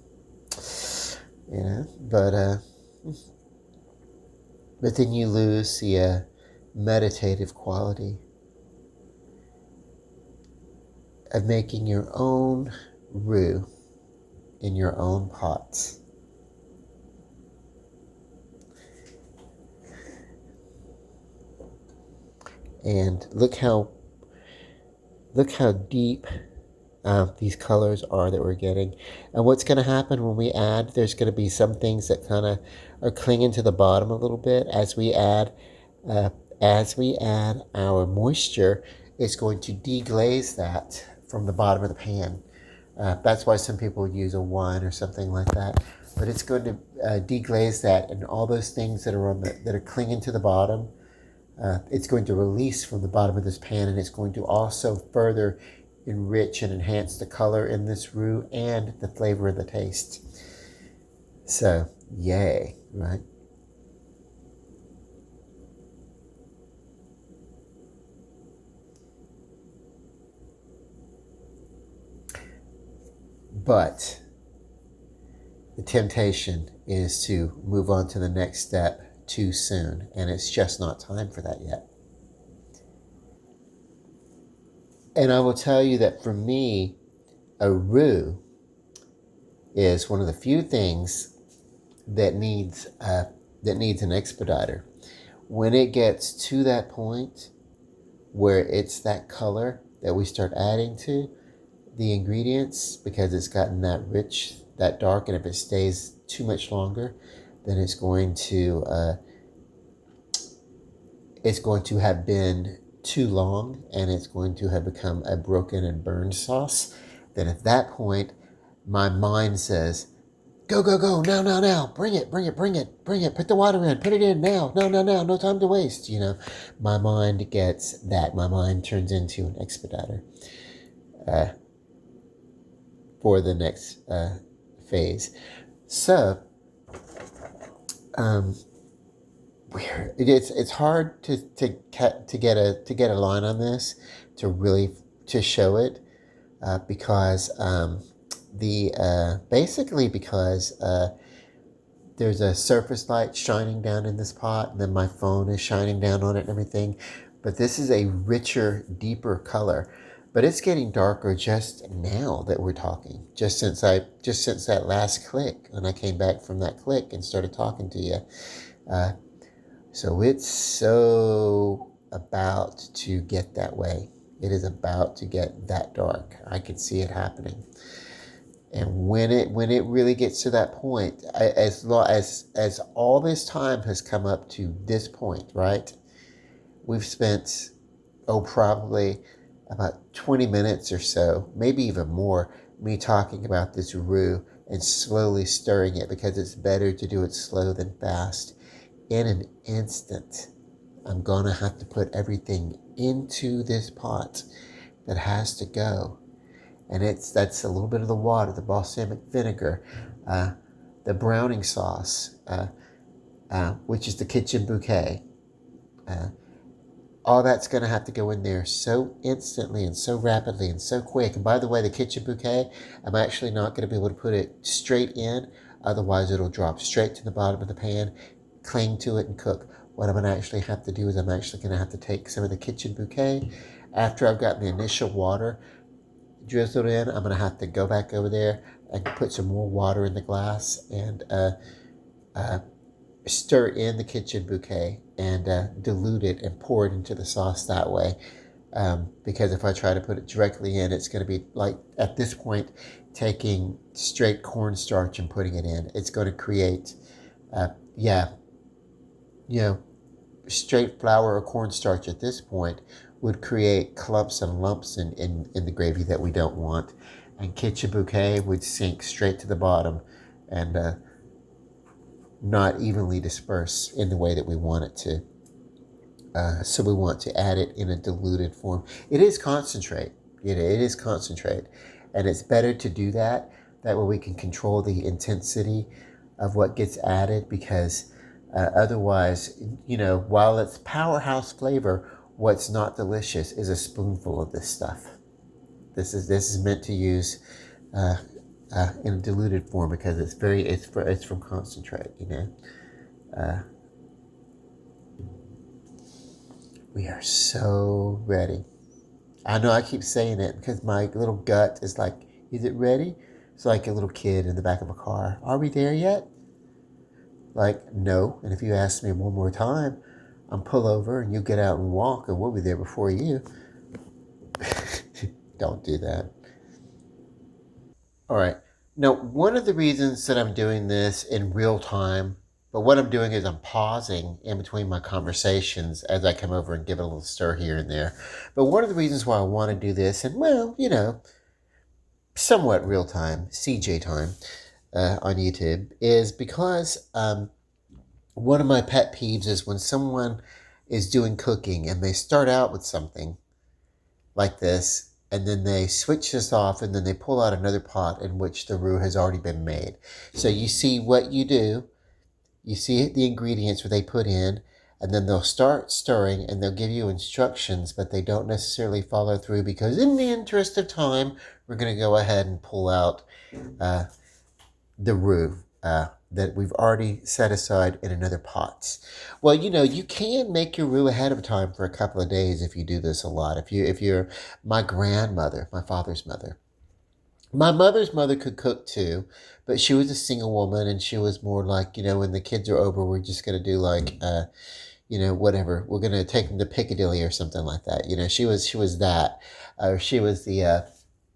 But then you lose the meditative quality of making your own roux in your own pots. And look how deep these colors are that we're getting. And what's going to happen when we add, there's going to be some things that kind of are clinging to the bottom a little bit as we add our moisture. It's going to deglaze that from the bottom of the pan. That's why some people use a wine or something like that. But it's going to deglaze that, and all those things that are clinging to the bottom. It's going to release from the bottom of this pan, and it's going to also further enrich and enhance the color in this roux and the flavor of the taste. So, yay, right? But the temptation is to move on to the next step too soon, and it's just not time for that yet. And I will tell you that for me, a roux is one of the few things that needs an expediter. When it gets to that point where it's that color that we start adding to the ingredients, because it's gotten that rich, that dark, and if it stays too much longer, then it's going to have been too long, and it's going to have become a broken and burned sauce. Then at that point, my mind says, go, go, go, now, now, now, bring it, bring it, bring it, bring it, put the water in, put it in now, no, no, no, no time to waste, My mind gets that. My mind turns into an expediter for the next phase. So, it's hard to get a line on this to really show it because there's a surface light shining down in this pot, and then my phone is shining down on it and everything. But this is a richer, deeper color. But it's getting darker just now that we're talking. Just since that last click, when I came back from that click and started talking to you. So it's so about to get that way. It is about to get that dark. I can see it happening. And when it really gets to that point, as all this time has come up to this point, right? We've spent, probably about 20 minutes or so, maybe even more, me talking about this roux and slowly stirring it, because it's better to do it slow than fast. In an instant, I'm going to have to put everything into this pot that has to go. And that's a little bit of the water, the balsamic vinegar, the browning sauce, which is the kitchen bouquet. All that's going to have to go in there so instantly and so rapidly and so quick. And by the way, the kitchen bouquet, I'm actually not going to be able to put it straight in. Otherwise, it'll drop straight to the bottom of the pan, cling to it, and cook. What I'm going to actually have to do is I'm actually going to have to take some of the kitchen bouquet. After I've got the initial water drizzled in, I'm going to have to go back over there and put some more water in the glass and stir in the kitchen bouquet and dilute it and pour it into the sauce that way. Because if I try to put it directly in, it's going to be like, at this point, taking straight cornstarch and putting it in. It's going to create, straight flour or cornstarch at this point would create clumps and lumps in the gravy that we don't want. And kitchen bouquet would sink straight to the bottom and not evenly disperse in the way that we want it to. So we want to add it in a diluted form. It is concentrate. It is concentrate. And it's better to do that. That way we can control the intensity of what gets added, because otherwise, while it's powerhouse flavor, what's not delicious is a spoonful of this stuff. This is meant to use in a diluted form, because it's from concentrate. We are so ready. I know I keep saying it because my little gut is like, is it ready? It's like a little kid in the back of a car. Are we there yet? Like, no. And if you ask me one more time, I'm pull over and you get out and walk, and we'll be there before you. Don't do that. All right. Now, one of the reasons that I'm doing this in real time, but what I'm doing is I'm pausing in between my conversations as I come over and give it a little stir here and there. But one of the reasons why I want to do this, and somewhat real time, CJ time on YouTube, is because one of my pet peeves is when someone is doing cooking and they start out with something like this, and then they switch this off, and then they pull out another pot in which the roux has already been made. So you see what you do. You see the ingredients where they put in, and then they'll start stirring, and they'll give you instructions, but they don't necessarily follow through, because in the interest of time, we're going to go ahead and pull out the roux. that we've already set aside in another pot. Well, you can make your roux ahead of time for a couple of days if you do this a lot. If you're my grandmother, my father's mother. My mother's mother could cook too, but she was a single woman and she was more like, when the kids are over, we're just gonna do like whatever. We're gonna take them to Piccadilly or something like that. She was that. She was the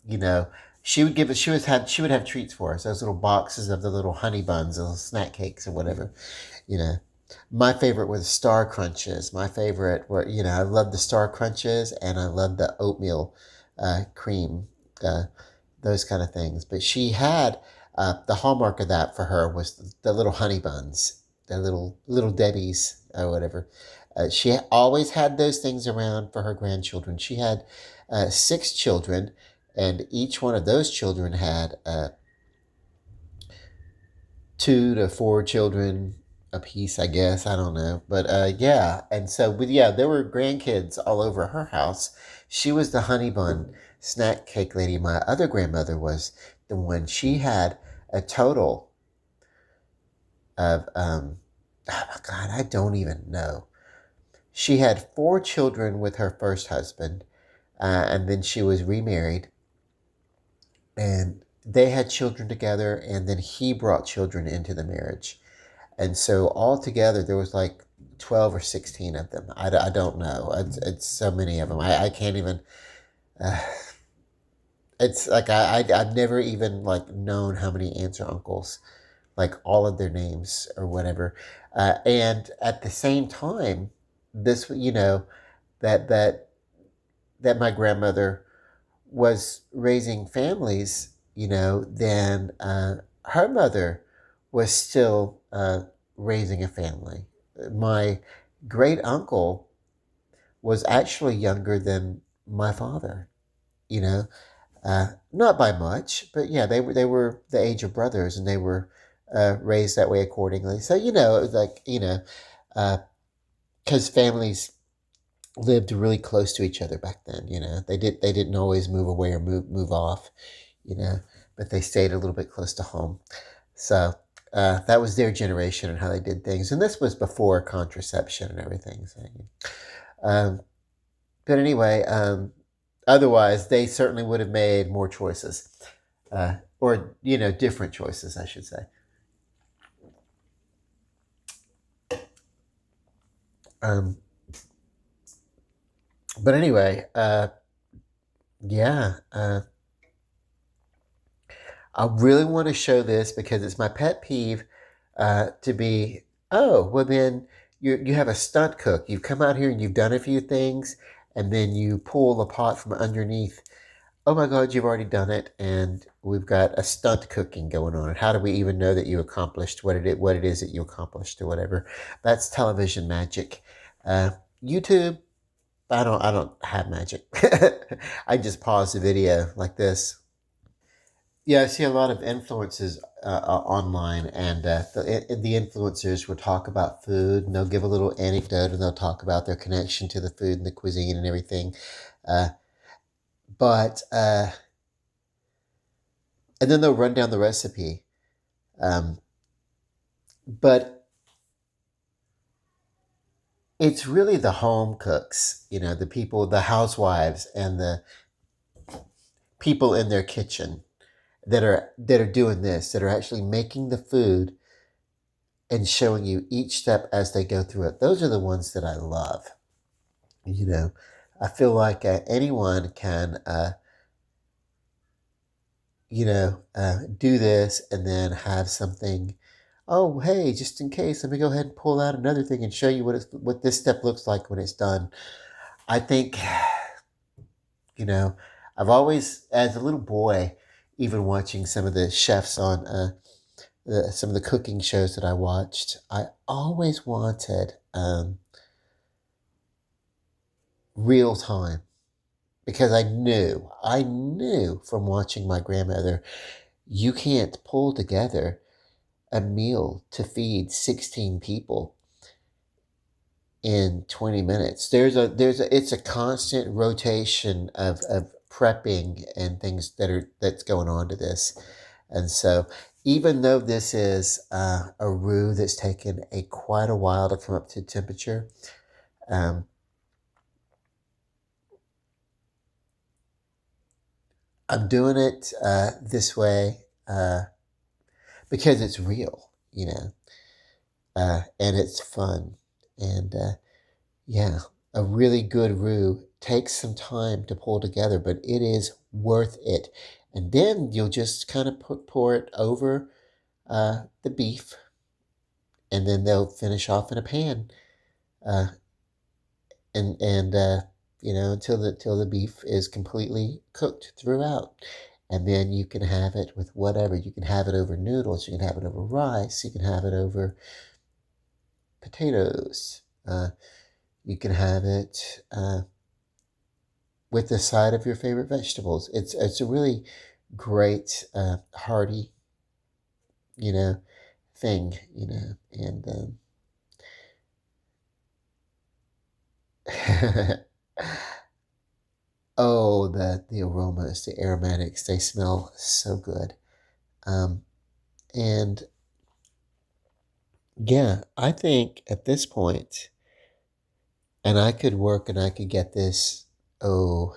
you know, she would give us she would have treats for us, those little boxes of the little honey buns, the little snack cakes or whatever, you know. My favorite were the Star Crunches. My favorite were, I love the Star Crunches and I love the oatmeal cream, those kind of things. But she had the hallmark of that for her was the little honey buns, the little Debbie's or whatever. She always had those things around for her grandchildren. She had six children, and each one of those children had 2 to 4 children a piece, I guess. I don't know, but yeah. And so, there were grandkids all over her house. She was the honey bun snack cake lady. My other grandmother was the one. She had a total of oh my god, I don't even know. She had 4 children with her first husband, and then she was remarried, and they had children together, and then he brought children into the marriage. And so altogether, there was like 12 or 16 of them. I don't know. It's so many of them. I can't even. Uh, it's like I've never even like known how many aunts or uncles, like all of their names or whatever. And at the same time, this that that that my grandmother was raising families, then her mother was still raising a family. My great uncle was actually younger than my father, you know, not by much, but yeah, they were the age of brothers, and they were raised that way accordingly. So it was like because families lived really close to each other back then. They didn't always move away or move off, you know, but they stayed a little bit close to home. So that was their generation and how they did things, and this was before contraception and everything. So, um, but anyway, otherwise they certainly would have made more choices, or different choices, I should say. Um, but anyway, yeah. I really want to show this because it's my pet peeve to be, oh, well, then you have a stunt cook. You've come out here and you've done a few things, and then you pull the pot from underneath. Oh my God, you've already done it, and we've got a stunt cooking going on. And how do we even know that you accomplished what it is that you accomplished or whatever? That's television magic. Uh, YouTube, I don't have magic. I just pause the video like this. Yeah, I see a lot of influences online, and the influencers will talk about food, and they'll give a little anecdote, and they'll talk about their connection to the food and the cuisine and everything. Uh, but and then they'll run down the recipe. Um, but it's really the home cooks, the people, the housewives, and the people in their kitchen that are doing this, that are actually making the food and showing you each step as they go through it. Those are the ones that I love. You know, I feel like anyone can, do this and then have something. Oh, hey, just in case, let me go ahead and pull out another thing and show you what this step looks like when it's done. I think, you know, I've always, as a little boy, even watching some of the chefs on some of the cooking shows that I watched, I always wanted real time because I knew from watching my grandmother, you can't pull together a meal to feed 16 people in 20 minutes. It's a constant rotation of prepping and things that's going on to this. And so Even though this is a roux that's taken quite a while to come up to temperature, um, I'm doing it this way because it's real, and it's fun. And yeah, a really good roux takes some time to pull together, but it is worth it. And then you'll just kind of pour it over the beef, and then they'll finish off in a pan, uh, and until the beef is completely cooked throughout. And then you can have it with whatever. You can have it over noodles. You can have it over rice. You can have it over potatoes. You can have it with the side of your favorite vegetables. It's a really great hearty you know thing, and oh, the aromas, the aromatics, they smell so good. And yeah, I think at this point, and I could work and I could get this. Oh,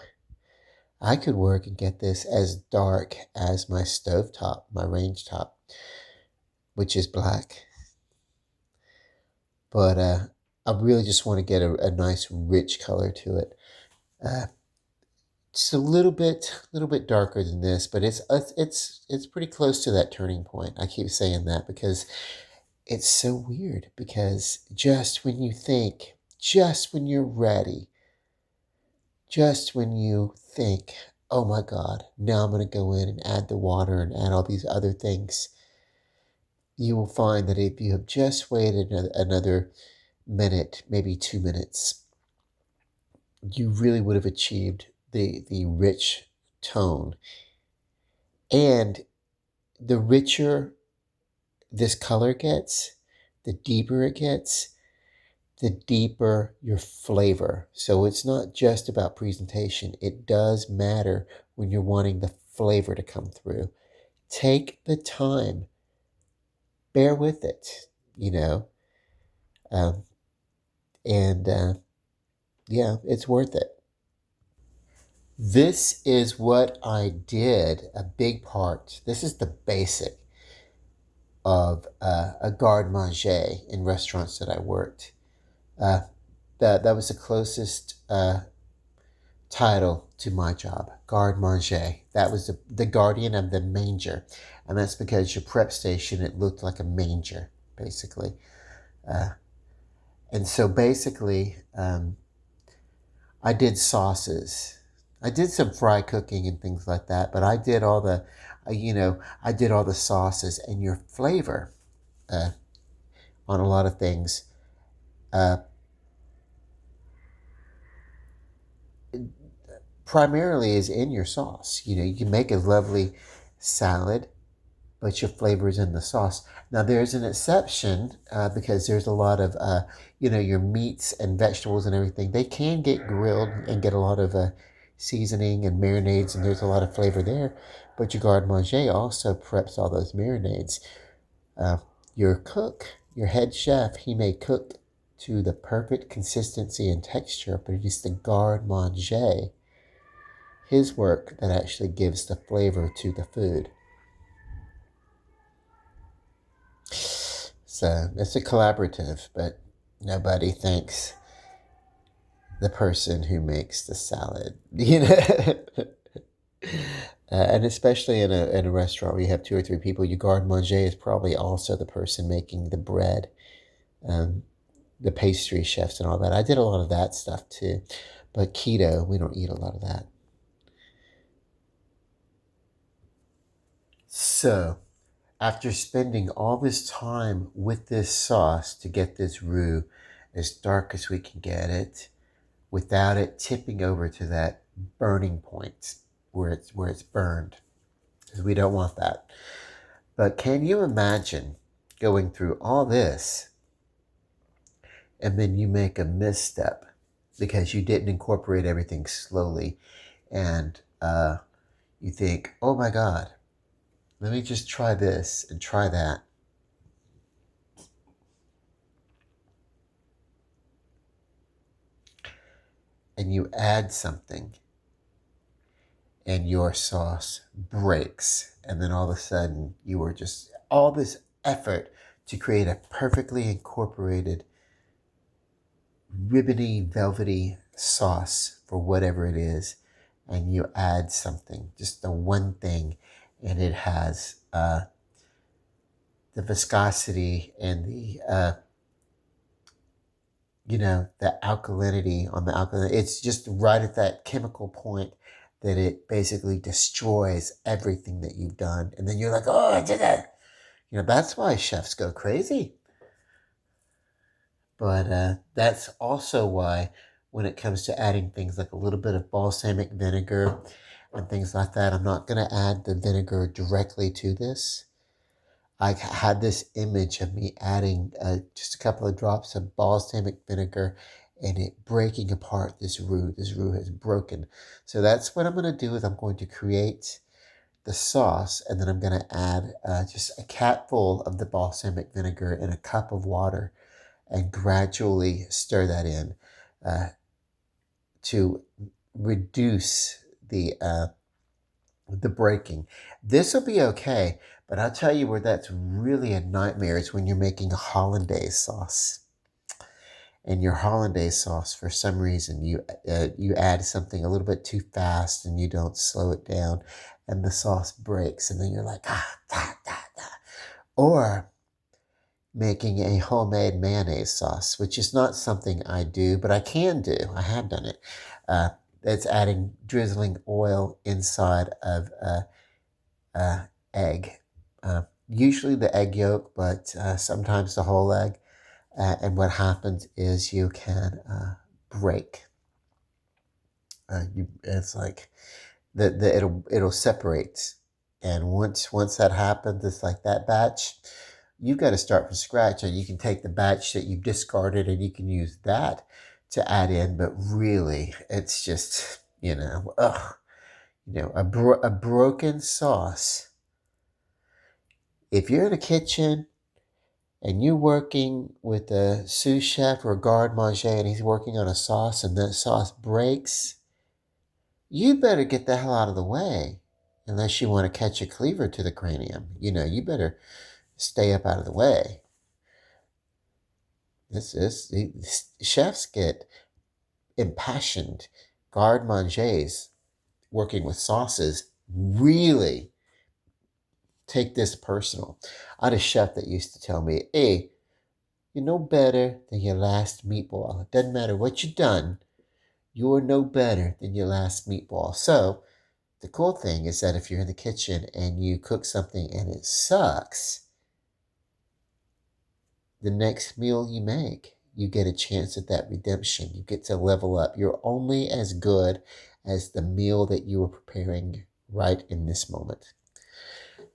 I could work and get this as dark as my stovetop, my range top, which is black. But I really just want to get a nice rich color to it. Uh, it's little bit darker than this, but it's pretty close to that turning point. I keep saying that because it's so weird. Because just when you're ready, just when you think, oh my God, now I'm going to go in and add the water and add all these other things, you will find that if you have just waited another minute, maybe 2 minutes, you really would have achieved the rich tone. And the richer this color gets, the deeper it gets, the deeper your flavor. So it's not just about presentation. It does matter when you're wanting the flavor to come through. Take the time, bear with it, you know, um, and yeah, it's worth it. This is what I did, a big part. This is the basic of a garde manger in restaurants that I worked. Uh, that was the closest title to my job, garde manger. That was the guardian of the manger, and that's because your prep station, it looked like a manger, basically. Uh, and so basically, I did sauces. I did some fry cooking and things like that, but I did all the, I did all the sauces and your flavor uh, on a lot of things. Uh, Primarily is in your sauce. You can make a lovely salad, but your flavor is in the sauce. Now, there's an exception because there's a lot of, your meats and vegetables and everything. They can get grilled and get a lot of seasoning and marinades, and there's a lot of flavor there. But your garde manger also preps all those marinades. Uh, your cook, your head chef, he may cook to the perfect consistency and texture, but it is the garde manger, his work, that actually gives the flavor to the food. So it's a collaborative, but nobody thanks the person who makes the salad, and especially in a restaurant where you have two or three people, your garde manger is probably also the person making the bread, um, the pastry chefs and all that. I did a lot of that stuff too, but keto, we don't eat a lot of that. So after spending all this time with this sauce to get this roux as dark as we can get it, without it tipping over to that burning point where it's burned, because we don't want that. But can you imagine going through all this and then you make a misstep because you didn't incorporate everything slowly, and you think, oh my God, Let me just try this and try that. And you add something and your sauce breaks. And then all of a sudden, you were just all this effort to create a perfectly incorporated, ribbony, velvety sauce for whatever it is. And you add something, just the one thing, and it has the viscosity and the alkalinity on the alkaline. It's just right at that chemical point that it basically destroys everything that you've done. And then you're like, oh, I did it. That's why chefs go crazy. But that's also why when it comes to adding things like a little bit of balsamic vinegar and things like that, I'm not going to add the vinegar directly to this. I had this image of me adding just a couple of drops of balsamic vinegar and it breaking apart this roux. This roux has broken. So that's what I'm going to do is I'm going to create the sauce and then I'm going to add just a capful of the balsamic vinegar in a cup of water and gradually stir that in to reduce the breaking. This will be okay, but I'll tell you where that's really a nightmare is when you're making a hollandaise sauce. And your hollandaise sauce, for some reason, you add something a little bit too fast and you don't slow it down, and the sauce breaks, and then you're like Or making a homemade mayonnaise sauce, which is not something I do, but I can do. I have done it. It's drizzling oil inside of egg. Usually the egg yolk, but sometimes the whole egg. And what happens is you can break. It's like it'll separate, and once that happens, it's like that batch. You've got to start from scratch, and you can take the batch that you've discarded, and you can use that to add in. But really, it's just a broken sauce. If you're in a kitchen and you're working with a sous chef or a garde manger and he's working on a sauce and that sauce breaks, you better get the hell out of the way. Unless you want to catch a cleaver to the cranium. You better stay up out of the way. Chefs get impassioned. Garde mangers working with sauces really take this personal. I had a chef that used to tell me, hey, you're no better than your last meatball. It doesn't matter what you've done, you're no better than your last meatball. So the cool thing is that if you're in the kitchen and you cook something and it sucks, the next meal you make, you get a chance at that redemption. You get to level up. You're only as good as the meal that you were preparing right in this moment.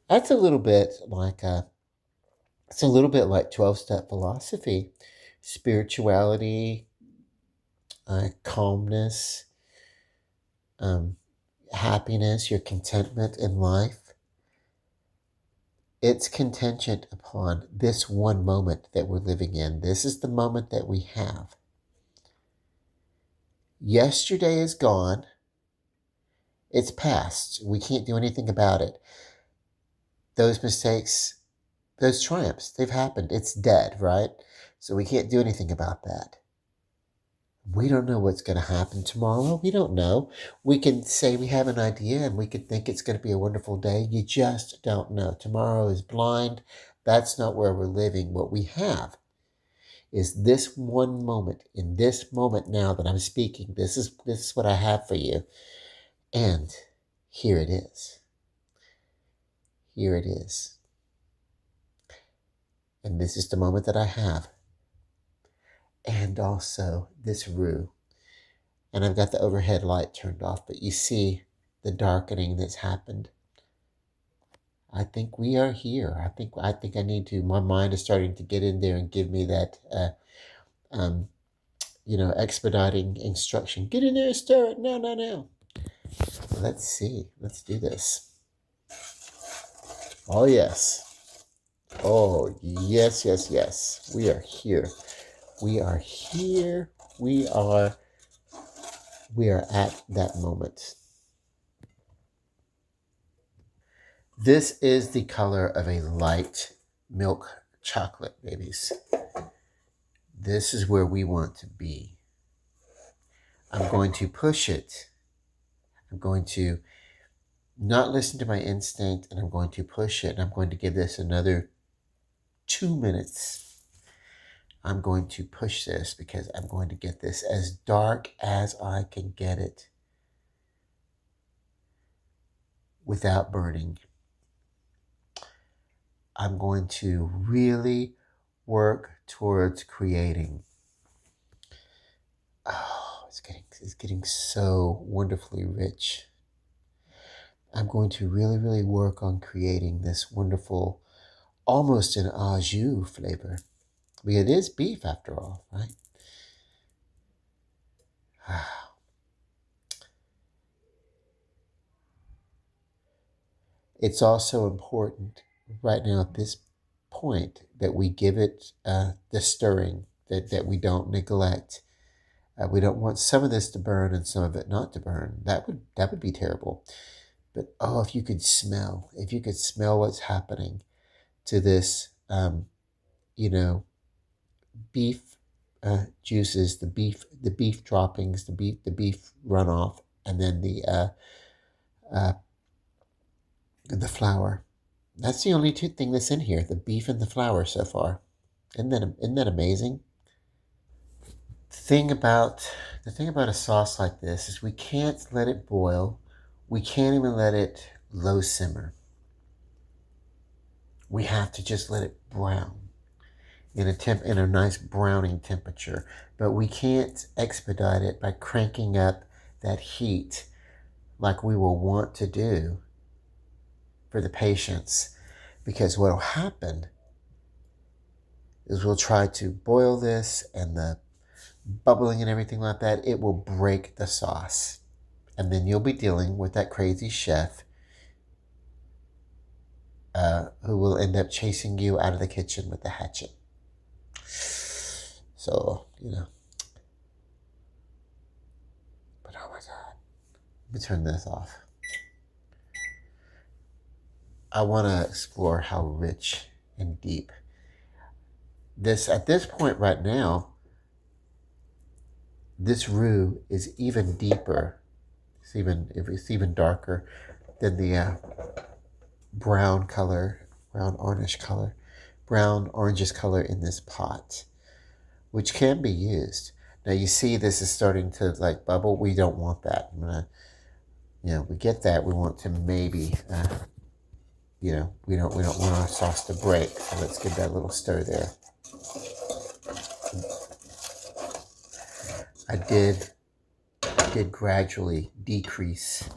That's a little bit like it's a little bit like 12-step philosophy, spirituality, calmness, um, happiness, your contentment in life. It's contingent upon this one moment that we're living in. This is the moment that we have. Yesterday is gone. It's past. We can't do anything about it. Those mistakes, those triumphs, they've happened. It's dead, right? So we can't do anything about that. We don't know what's going to happen tomorrow. We don't know. We can say we have an idea and we could think it's going to be a wonderful day. You just don't know. Tomorrow is blind. That's not where we're living. What we have is this one moment. In this moment now that I'm speaking, this is what I have for you. And here it is. Here it is. And this is the moment that I have. And also this roux. And I've got the overhead light turned off, but you see the darkening that's happened. I think we are here. I think I need to. My mind is starting to get in there and give me that, expediting instruction. Get in there and stir it. No. Let's see. Let's do this. Oh, yes. Oh, yes, yes, yes. We are here. We are here. We are we are at that moment. This is the color of a light milk chocolate, babies. This is where we want to be. I'm going to push it. I'm going to not listen to my instinct, and I'm going to push it. And I'm going to give this another 2 minutes. I'm going to push this because I'm going to get this as dark as I can get it without burning. I'm going to really work towards creating. Oh, it's getting so wonderfully rich. I'm going to really, really work on creating this wonderful, almost an au jus flavor. I mean, it is beef after all, right? It's also important right now at this point that we give it the stirring, that we don't neglect. We don't want some of this to burn and some of it not to burn. That would be terrible. But oh, if you could smell what's happening to this, you know, beef juices, the beef droppings, the beef runoff, and then uh, the flour. That's the only two thing that's in here: the beef and the flour so far. Isn't that amazing? The thing about a sauce like this is we can't let it boil. We can't even let it low simmer. We have to just let it brown in a nice browning temperature. But we can't expedite it by cranking up that heat like we will want to do for the patients. Because what will happen is we'll try to boil this, and the bubbling and everything like that, it will break the sauce. And then you'll be dealing with that crazy chef who will end up chasing you out of the kitchen with the hatchet. So, but oh my God, let me turn this off. I want to explore how rich and deep at this point right now, this roux is even deeper. It's even darker than the brown color, brown orangish color, brown orangish color in this pot, which can be used. Now you see this is starting to like bubble. We don't want that. We get that. We want to maybe, we don't want our sauce to break. So let's give that a little stir there. I did gradually decrease,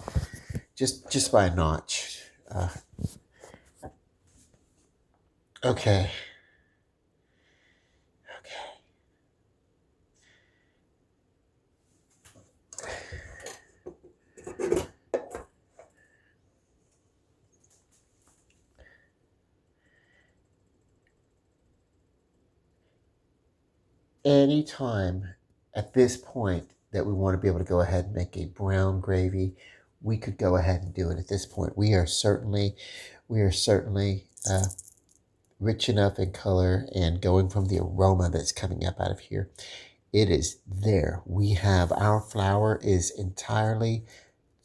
just by a notch. Okay. Anytime at this point that we want to be able to go ahead and make a brown gravy, we could go ahead and do it at this point. We are certainly rich enough in color, and going from the aroma that's coming up out of here, it is there. Our flour is entirely,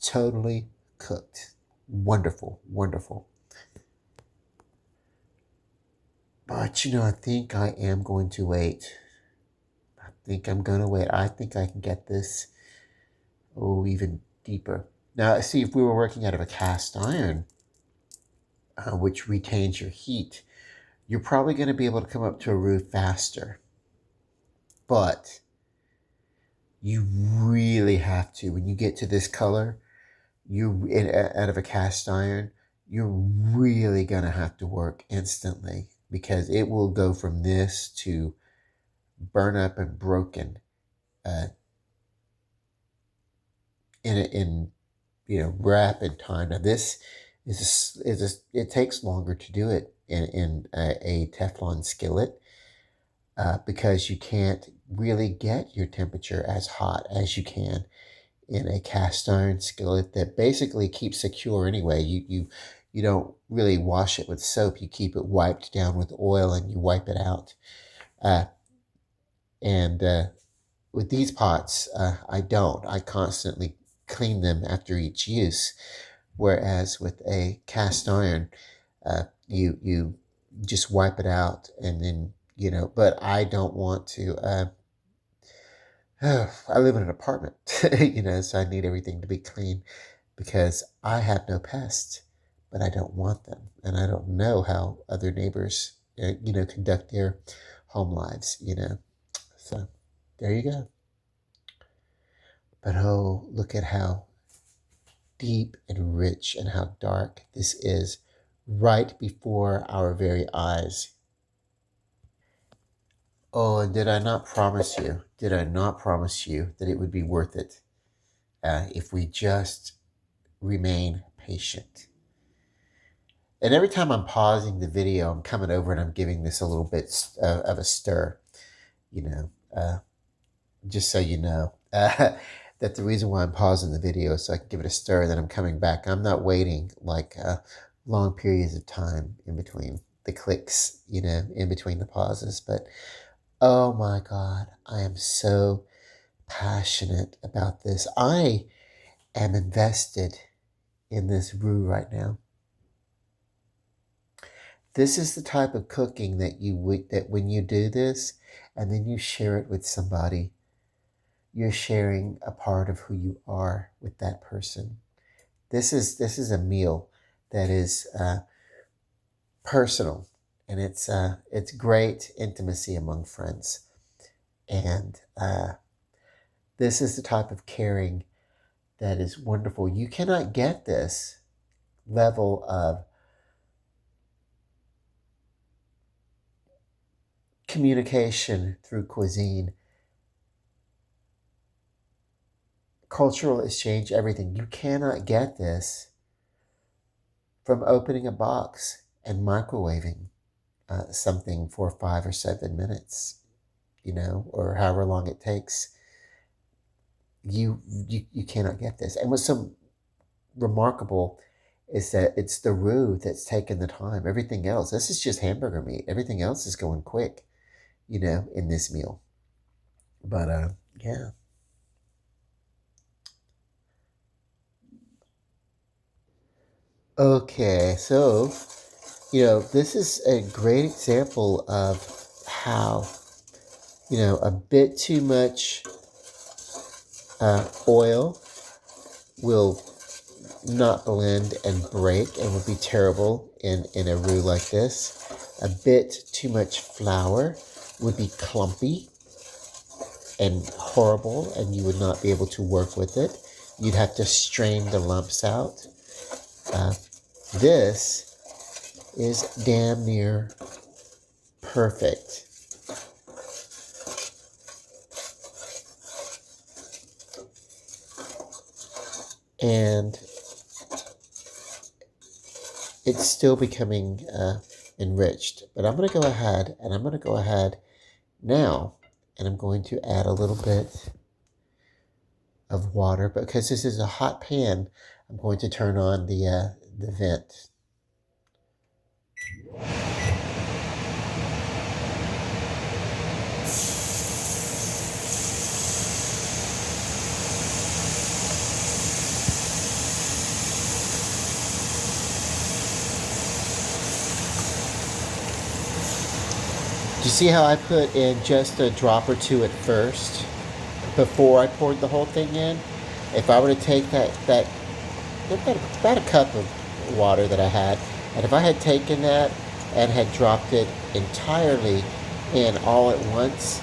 totally cooked. Wonderful, wonderful. But I think I am going to wait. I think I can get this, even deeper. Now, see, if we were working out of a cast iron, which retains your heat, you're probably going to be able to come up to a roux faster. But you really have to, when you get to this color, out of a cast iron, you're really going to have to work instantly, because it will go from this to burn up and broken uh, in rapid time. Now this it takes longer to do it in a Teflon skillet, because you can't really get your temperature as hot as you can in a cast iron skillet that basically keeps secure anyway. You don't really wash it with soap. You keep it wiped down with oil and you wipe it out. Uh, and With these pots, I don't. I constantly clean them after each use. Whereas with a cast iron, you just wipe it out and then But I don't want to. I live in an apartment, so I need everything to be clean because I have no pests, but I don't want them, and I don't know how other neighbors, conduct their home lives. So there you go. But oh, look at how deep and rich and how dark this is right before our very eyes. Oh, and did I not promise you? Did I not promise you that it would be worth it if we just remain patient? And every time I'm pausing the video, I'm coming over and I'm giving this a little bit of a stir, you know, uh, just so you know. That the reason why I'm pausing the video is so I can give it a stir, then I'm coming back. I'm not waiting like long periods of time in between the clicks, in between the pauses. But oh my God, I am so passionate about this. I am invested in this roux right now. This is the type of cooking that when you do this and then you share it with somebody, you're sharing a part of who you are with that person. This is a meal that is personal, and it's great intimacy among friends, and this is the type of caring that is wonderful. You cannot get this level of communication through cuisine, cultural exchange, everything. You cannot get this from opening a box and microwaving something for 5 or 7 minutes, or however long it takes. You cannot get this. And what's so remarkable is that it's the roux that's taken the time. Everything else, this is just hamburger meat. Everything else is going quick, in this meal. But yeah. Okay, so this is a great example of how a bit too much oil will not blend and break and would be terrible in a roux like this. A bit too much flour would be clumpy and horrible, and you would not be able to work with it. You'd have to strain the lumps out. This is damn near perfect. And it's still becoming enriched. But I'm going to go ahead now, and I'm going to add a little bit of water. Because this is a hot pan, I'm going to turn on the vent. Do you see how I put in just a drop or two at first before I poured the whole thing in? If I were to take about a cup of water that I had, and if I had taken that and had dropped it entirely in all at once,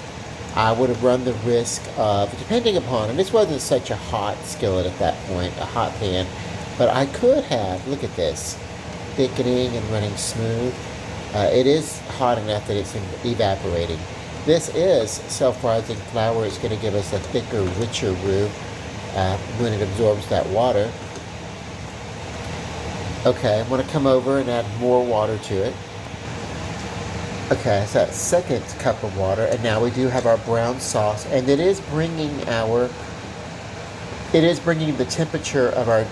I would have run the risk of, depending upon, and this wasn't such a hot skillet at that point, a hot pan, but I could have, look at this, thickening and running smooth. It is hot enough that it's evaporating. This is self-rising flour. It's going to give us a thicker, richer roux when it absorbs that water. Okay, I'm going to come over and add more water to it. Okay, so that second cup of water, and now we do have our brown sauce, and it is bringing the temperature of our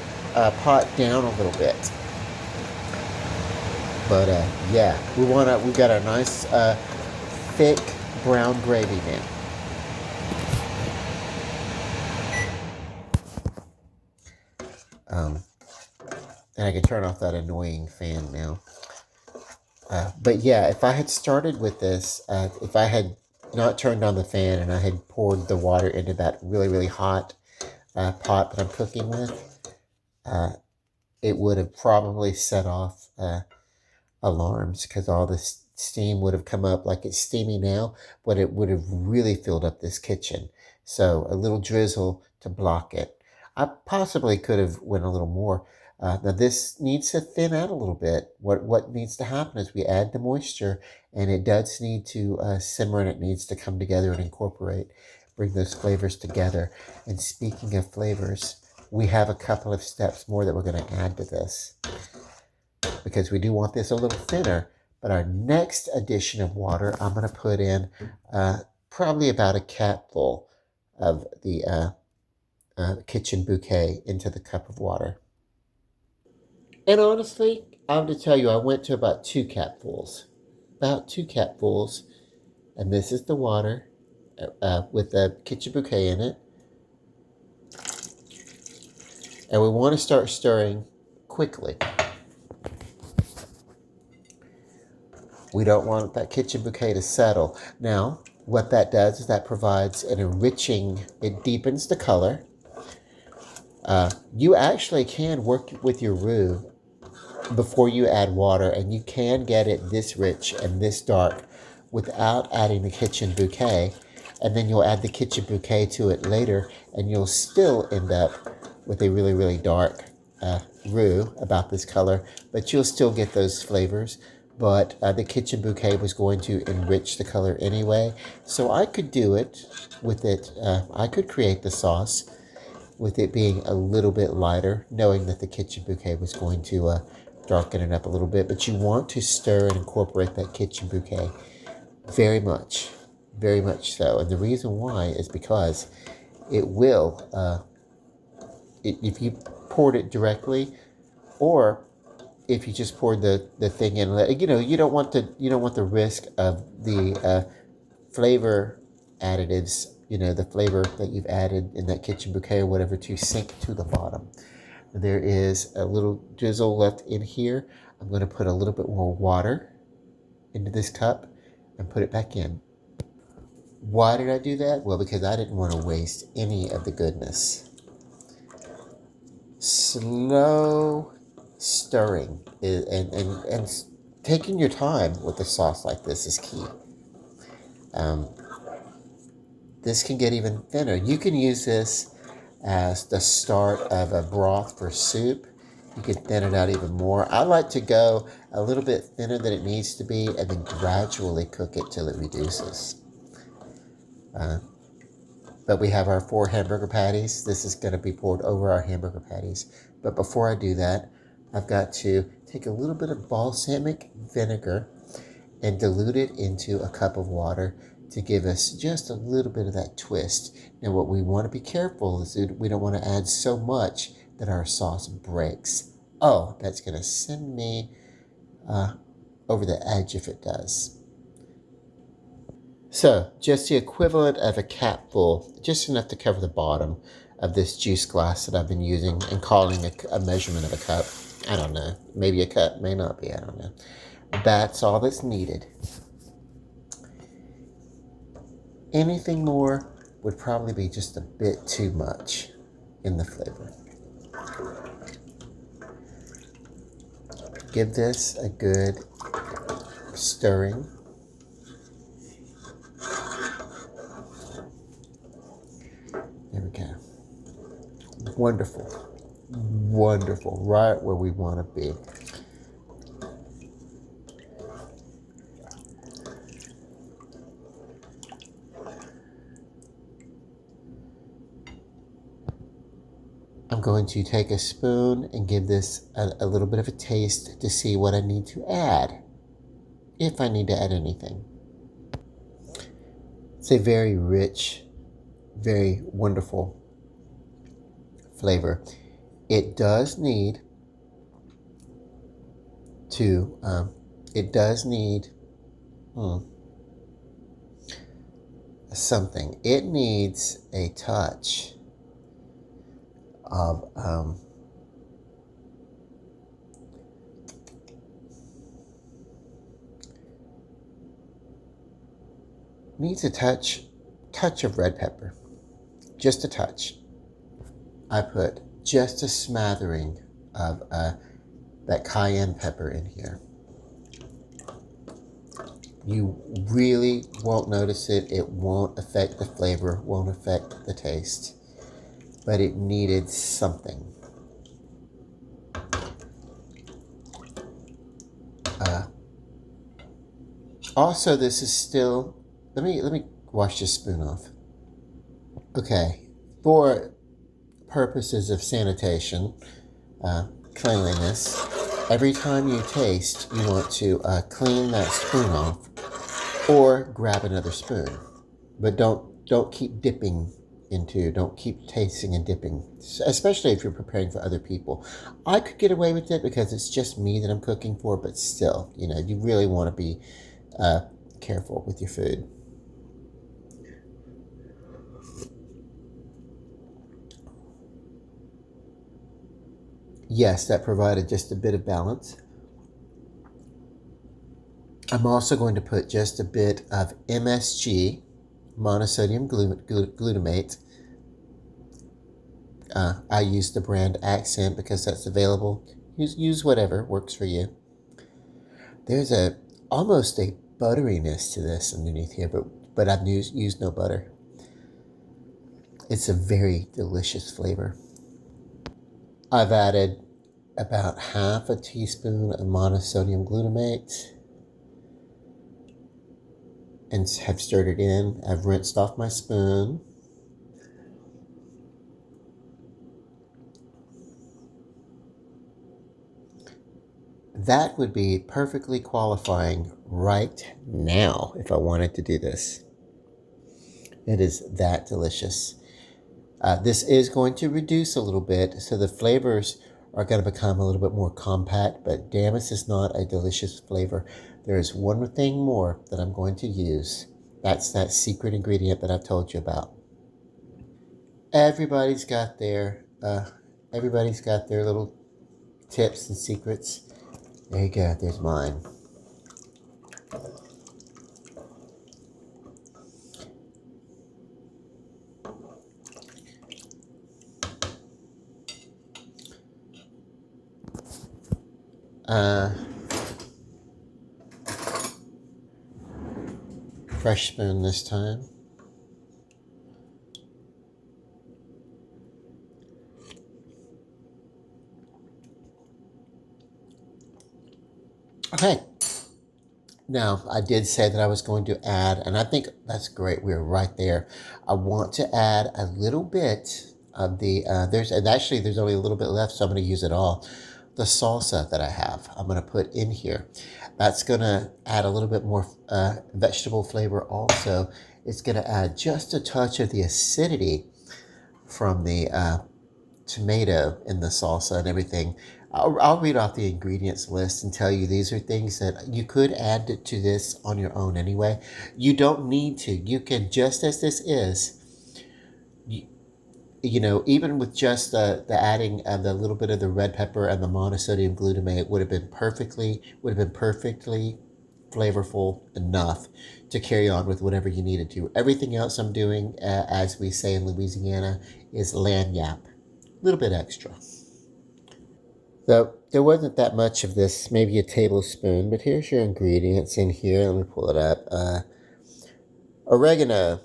pot down a little bit. But yeah, we got a nice thick brown gravy now. Um, and I can turn off that annoying fan now. But yeah, if I had started with this, if I had not turned on the fan and I had poured the water into that really, really hot pot that I'm cooking with, uh, it would have probably set off alarms because all the steam would have come up like it's steamy now, but it would have really filled up this kitchen. So a little drizzle to block it. I possibly could have went a little more. Now this needs to thin out a little bit. What needs to happen is we add the moisture, and it does need to simmer, and it needs to come together and incorporate, bring those flavors together. And speaking of flavors, we have a couple of steps more that we're going to add to this because we do want this a little thinner. But our next addition of water, I'm going to put in probably about a cupful of the kitchen bouquet into the cup of water. And honestly, I'm going to tell you, I went to about 2 cupfuls. About 2 cupfuls. And this is the water with the kitchen bouquet in it. And we want to start stirring quickly. We don't want that kitchen bouquet to settle. Now, what that does is that provides an enriching, it deepens the color. You actually can work with your roux before you add water, and you can get it this rich and this dark without adding the kitchen bouquet. And then you'll add the kitchen bouquet to it later, and you'll still end up with a really, really dark roux about this color, but you'll still get those flavors. But the kitchen bouquet was going to enrich the color anyway, so I could do it with it. I could create the sauce with it being a little bit lighter, knowing that the kitchen bouquet was going to darken it up a little bit. But you want to stir and incorporate that kitchen bouquet very much so. And the reason why is because it will, if you poured it directly, or if you just poured the thing in, you don't want the risk of the flavor additives, the flavor that you've added in that kitchen bouquet or whatever, to sink to the bottom. There is a little drizzle left in here. I'm going to put a little bit more water into this cup and put it back in. Why did I do that? Well, because I didn't want to waste any of the goodness. Slow stirring and taking your time with a sauce like this is key. This can get even thinner. You can use this as the start of a broth for soup. You can thin it out even more. I like to go a little bit thinner than it needs to be and then gradually cook it till it reduces. But we have our 4 hamburger patties. This is going to be poured over our hamburger patties. But before I do that, I've got to take a little bit of balsamic vinegar and dilute it into a cup of water to give us just a little bit of that twist. Now, what we want to be careful is that we don't want to add so much that our sauce breaks. Oh, that's going to send me over the edge if it does. So, just the equivalent of a capful, just enough to cover the bottom of this juice glass that I've been using and calling a measurement of a cup. I don't know. Maybe a cup, may not be, I don't know. That's all that's needed. Anything more would probably be just a bit too much in the flavor. Give this a good stirring. There we go. Wonderful. Wonderful. Right where we want to be. I'm going to take a spoon and give this a little bit of a taste to see what I need to add, if I need to add anything. It's a very rich, very wonderful flavor. It does need to, something. It needs a touch of, needs a touch of red pepper. Just a touch. I put just a smattering of that cayenne pepper in here. You really won't notice it. It won't affect the flavor, won't affect the taste. But it needed something. Also, this is still, let me wash this spoon off. Okay, for purposes of sanitation, cleanliness, every time you taste, you want to clean that spoon off or grab another spoon. But don't keep dipping don't keep tasting and dipping, especially if you're preparing for other people. I could get away with it because it's just me that I'm cooking for, but still, you really want to be careful with your food. Yes, that provided just a bit of balance. I'm also going to put just a bit of MSG, monosodium glutamate. I use the brand Accent because that's available. Use whatever works for you. There's almost a butteriness to this underneath here, but I've used no butter. It's a very delicious flavor. I've added about half a teaspoon of monosodium glutamate and have stirred it in. I've rinsed off my spoon. That would be perfectly qualifying right now if I wanted to do this. It is that delicious. This is going to reduce a little bit, so the flavors are going to become a little bit more compact, but Damas is not a delicious flavor. There is one thing more that I'm going to use. That's that secret ingredient that I've told you about. Everybody's got their little tips and secrets. There you go, there's mine. Fresh spoon this time. Okay. Now, I did say that I was going to add, and I think that's great. We're right there. I want to add a little bit of the, there's only a little bit left, so I'm going to use it all. The salsa that I have, I'm going to put in here. That's going to add a little bit more vegetable flavor also. It's going to add just a touch of the acidity from the tomato in the salsa and everything. I'll read off the ingredients list and tell you these are things that you could add to this on your own anyway. You don't need to. You can, just as this is, even with just the adding the little bit of the red pepper and the monosodium glutamate would have been perfectly flavorful enough to carry on with whatever you needed to. Everything else I'm doing, as we say in Louisiana, is lagniappe. A little bit extra. So there wasn't that much of this, maybe a tablespoon, but here's your ingredients in here. Let me pull it up. Oregano,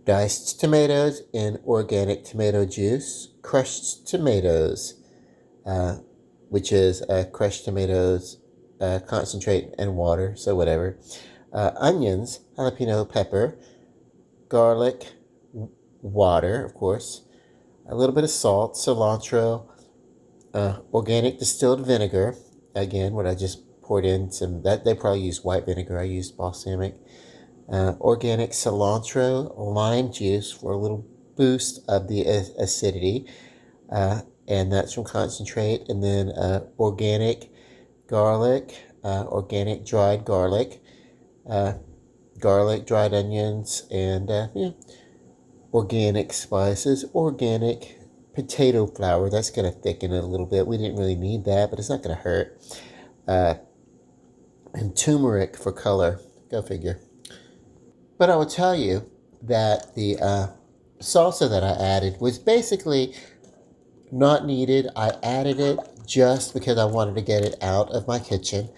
diced tomatoes in organic tomato juice, crushed tomatoes, which is crushed tomatoes, concentrate and water, so whatever. Onions, jalapeno pepper, garlic, water, of course, a little bit of salt, cilantro, organic distilled vinegar. Again, what I just poured in some that they probably use white vinegar. I used balsamic. Organic cilantro, lime juice for a little boost of the acidity, and that's from concentrate. And then organic garlic, organic dried garlic, garlic, dried onions, and organic spices, organic potato flour. That's going to thicken it a little bit. We didn't really need that, but it's not going to hurt. Uh, and turmeric for color. Go figure. But I will tell you that the salsa that I added was basically not needed. I added it just because I wanted to get it out of my kitchen,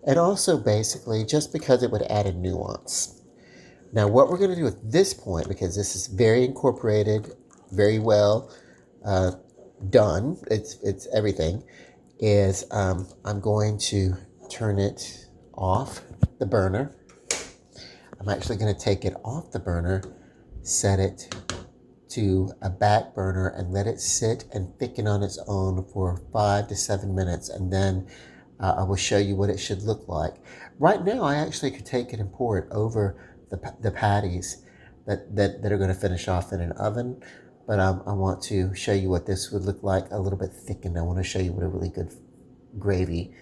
and also basically just because it would add a nuance. Now, what we're going to do at this point, because this is very incorporated, very well done, it's everything, is I'm going to turn it off the burner. I'm actually going to take it off the burner, set it to a back burner, and let it sit and thicken on its own for 5 to 7 minutes, and then I will show you what it should look like. Right now, I actually could take it and pour it over the patties that are going to finish off in an oven, but I want to show you what this would look like a little bit thickened. I want to show you what a really good gravy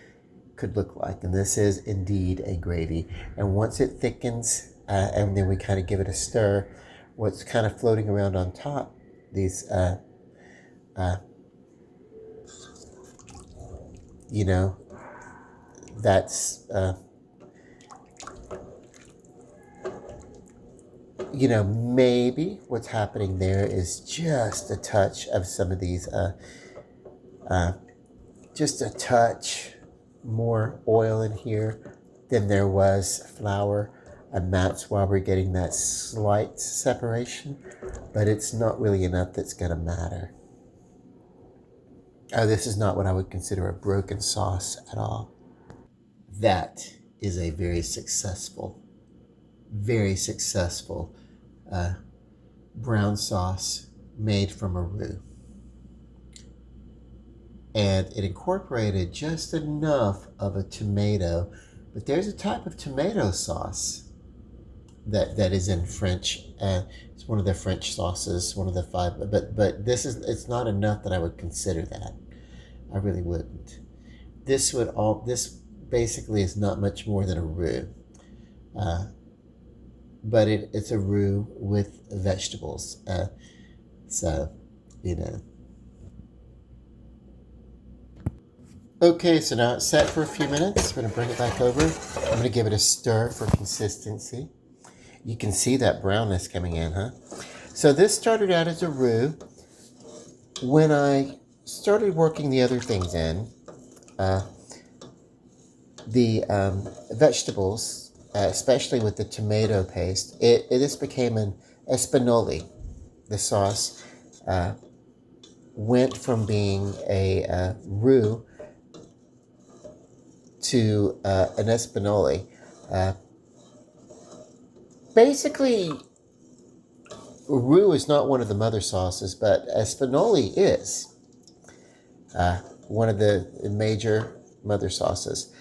could look like, and this is indeed a gravy. And once it thickens, and then we kind of give it a stir, what's kind of floating around on top, these you know, that's you know, maybe what's happening there is just a touch of some of these just a touch more oil in here than there was flour, and that's why we're getting that slight separation, but it's not really enough that's going to matter. Oh, this is not what I would consider a broken sauce at all. That is a very successful brown sauce made from a roux. And it incorporated just enough of a tomato, but there's a type of tomato sauce that is in French. It's one of the French sauces, one of the 5. But it's not enough that I would consider that. I really wouldn't. This basically is not much more than a roux, but it's a roux with vegetables. So, you know. Okay, so now it's set for a few minutes. I'm going to bring it back over. I'm going to give it a stir for consistency. You can see that brownness coming in, huh? So this started out as a roux. When I started working the other things in, the vegetables, especially with the tomato paste, this became an espagnole. The sauce went from being a roux to an espagnole. Basically, roux is not one of the mother sauces, but espagnole is one of the major mother sauces.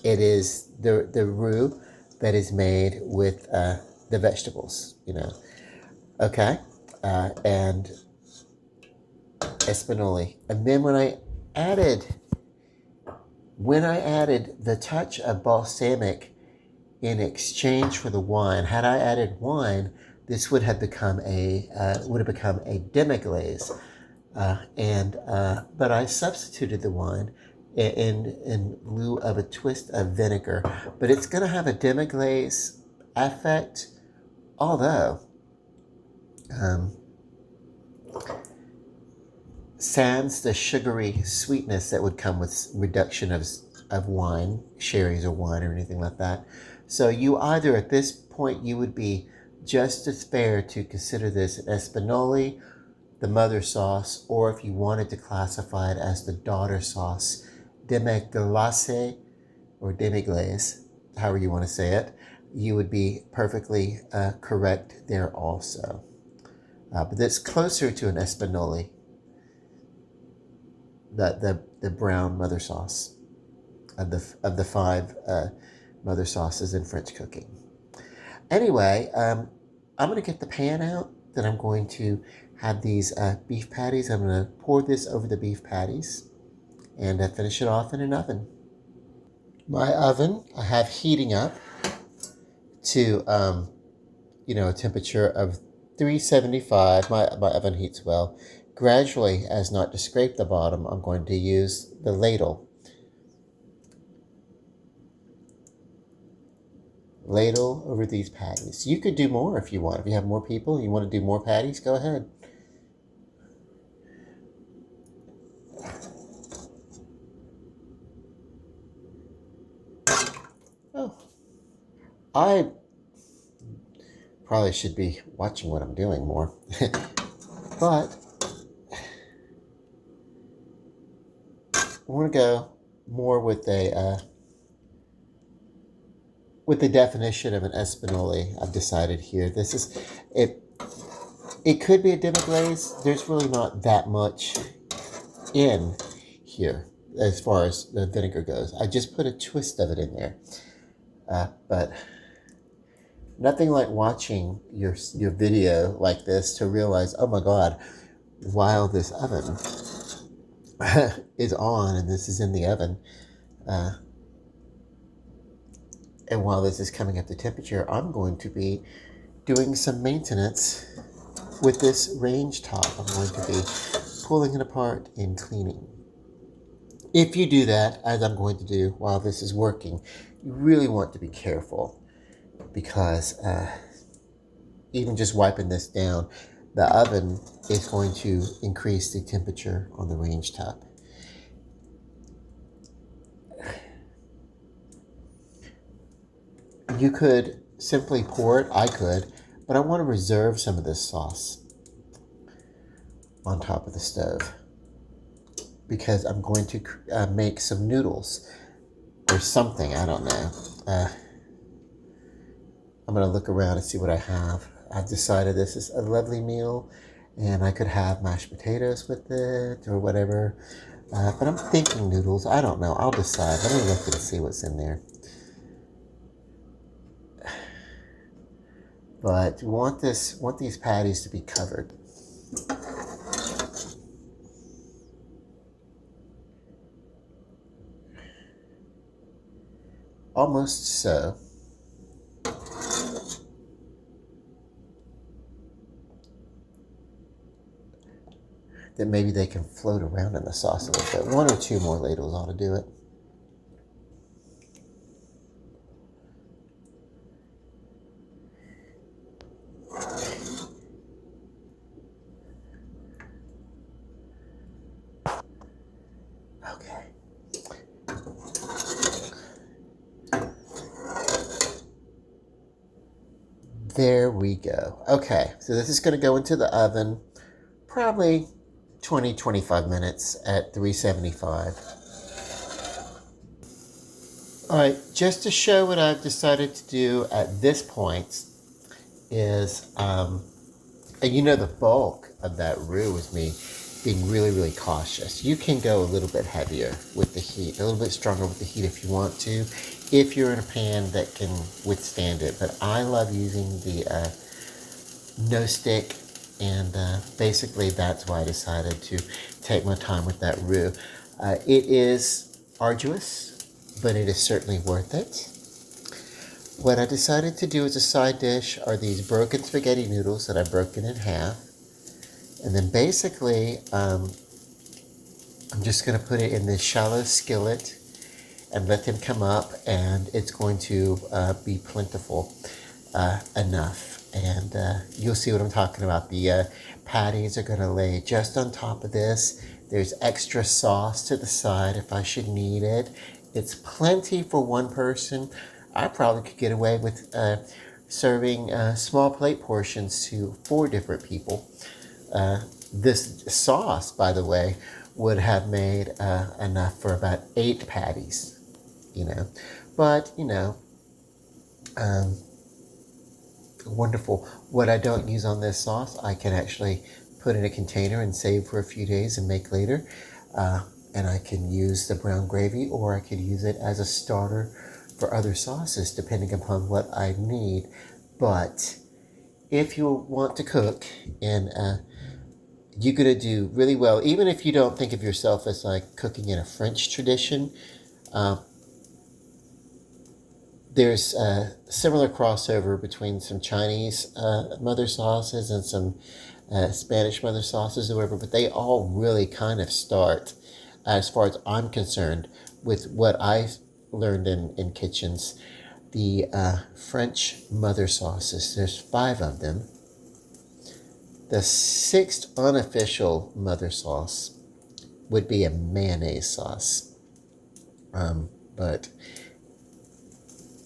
It is the roux that is made with the vegetables, you know. Okay, and espagnole. And then when I added the touch of balsamic in exchange for the wine, had I added wine, this would have become a demi-glace. But I substituted the wine in lieu of a twist of vinegar. But it's going to have a demi-glace effect, although sans the sugary sweetness that would come with reduction of wine, sherries or wine or anything like that. So you either at this point you would be just as fair to consider this an espagnole, the mother sauce, or if you wanted to classify it as the daughter sauce, demi-glace or demi-glace, however you want to say it, you would be perfectly correct there also. but it's closer to an Espinoli, the brown mother sauce of the five mother sauces in French cooking. Anyway, I'm going to get the pan out. Then I'm going to have these beef patties. I'm going to pour this over the beef patties and finish it off in an oven. My oven I have heating up to a temperature of 375. My oven heats well. Gradually, as not to scrape the bottom, I'm going to use the ladle over these patties. You could do more if you want. If you have more people and you want to do more patties, go ahead. Oh, I probably should be watching what I'm doing more. But I want to go more with the definition of an Espinoli. I've decided here. This is it. It could be a demi-glaze. There's really not that much in here as far as the vinegar goes. I just put a twist of it in there. But nothing like watching your video like this to realize, oh my God, while this oven is on and this is in the oven, and while this is coming up to temperature, I'm going to be doing some maintenance with this range top. I'm going to be pulling it apart and cleaning. If you do that, as I'm going to do while this is working, you really want to be careful because even just wiping this down, the oven is going to increase the temperature on the range top. You could simply pour it. I could, but I want to reserve some of this sauce on top of the stove because I'm going to make some noodles or something. I don't know. I'm going to look around and see what I have. I've decided this is a lovely meal and I could have mashed potatoes with it or whatever. But I'm thinking noodles. I don't know. I'll decide. Let me look and see what's in there. But we want these patties to be covered. Almost so. Then maybe they can float around in the sauce a little bit. One or two more ladles ought to do it. Okay. There we go. Okay, so this is going to go into the oven, probably 20-25 minutes at 375. All right, just to show what I've decided to do at this point is, and the bulk of that roux was me being really, really cautious. You can go a little bit heavier with the heat, a little bit stronger with the heat if you want to, if you're in a pan that can withstand it. But I love using the no stick, and basically that's why I decided to take my time with that roux. It is arduous, but it is certainly worth it. What I decided to do as a side dish are these broken spaghetti noodles that I've broken in half. And then basically, I'm just going to put it in this shallow skillet and let them come up, and it's going to be plentiful enough. And you'll see what I'm talking about. The patties are going to lay just on top of this. There's extra sauce to the side if I should need it. It's plenty for one person. I probably could get away with serving small plate portions to 4 different people. This sauce, by the way, would have made enough for about 8 patties, But, Wonderful. What I don't use on this sauce, I can actually put in a container and save for a few days and make later. And I can use the brown gravy, or I could use it as a starter for other sauces, depending upon what I need. But if you want to cook, and you're going to do really well, even if you don't think of yourself as like cooking in a French tradition. There's a similar crossover between some Chinese mother sauces and some Spanish mother sauces or whatever, but they all really kind of start, as far as I'm concerned, with what I learned in kitchens. The French mother sauces, there's 5 of them. The 6th unofficial mother sauce would be a mayonnaise sauce. But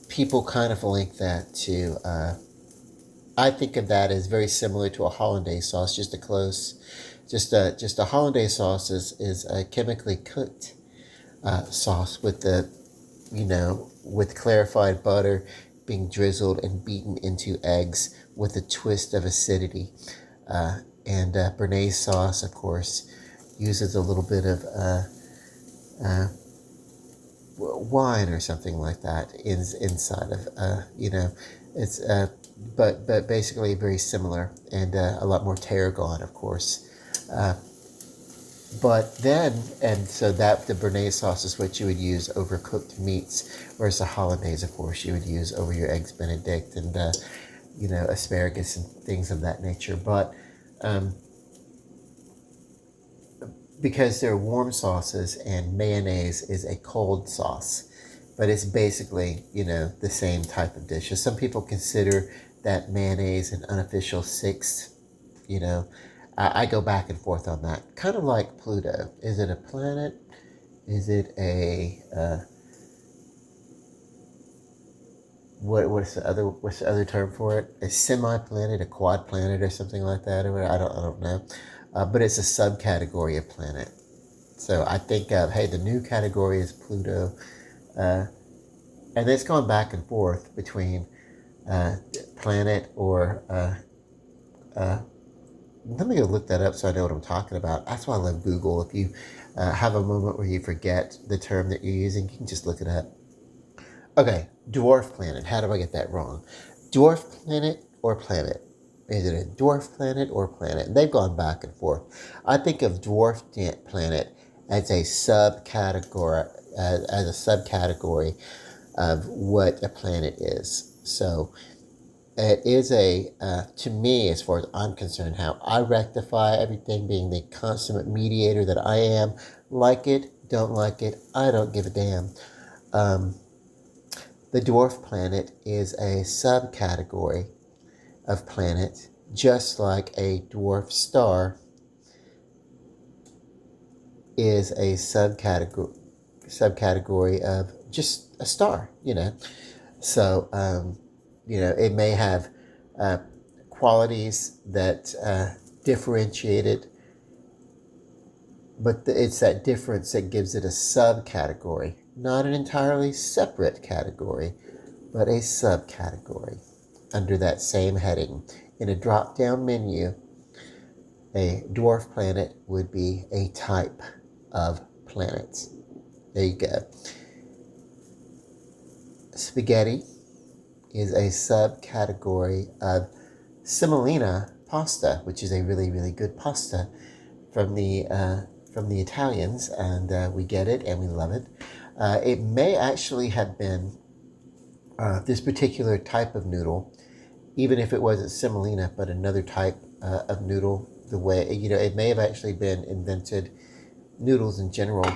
people kind of link that to, I think of that as very similar to a hollandaise sauce, just a hollandaise sauce is a chemically cooked sauce with with clarified butter being drizzled and beaten into eggs with a twist of acidity. And Béarnaise sauce, of course, uses a little bit of wine or something like that inside of it's but basically very similar, and a lot more tarragon, of course. But then, and so that the Béarnaise sauce is what you would use over cooked meats, whereas the hollandaise, of course, you would use over your eggs Benedict and asparagus and things of that nature. But because they're warm sauces, and mayonnaise is a cold sauce, but it's basically, the same type of dish. So some people consider that mayonnaise an unofficial 6th, I go back and forth on that. Kind of like Pluto. Is it a planet? Is it a, what's the other term for it? A semi-planet, a quad planet, or something like that? Or I don't know. But it's a subcategory of planet. So I think the new category is Pluto. And it's gone back and forth between planet or... let me go look that up so I know what I'm talking about. That's why I love Google. If you have a moment where you forget the term that you're using, you can just look it up. Okay, dwarf planet. How do I get that wrong? Dwarf planet or planet? Is it a dwarf planet or planet? And they've gone back and forth. I think of dwarf planet as a subcategory, of what a planet is. So it is to me, as far as I'm concerned, how I rectify everything, being the consummate mediator that I am. Like it, don't like it, I don't give a damn. The dwarf planet is a subcategory of planet, just like a dwarf star is a subcategory of just a star, So, it may have qualities that differentiate it, but it's that difference that gives it a subcategory, not an entirely separate category, but a subcategory under that same heading. In a drop-down menu, a dwarf planet would be a type of planet. There you go. Spaghetti is a subcategory of semolina pasta, which is a really, really good pasta from the Italians, and we get it and we love it. It may actually have been this particular type of noodle, even if it wasn't semolina, but another type of noodle. The way it may have actually been invented. Noodles in general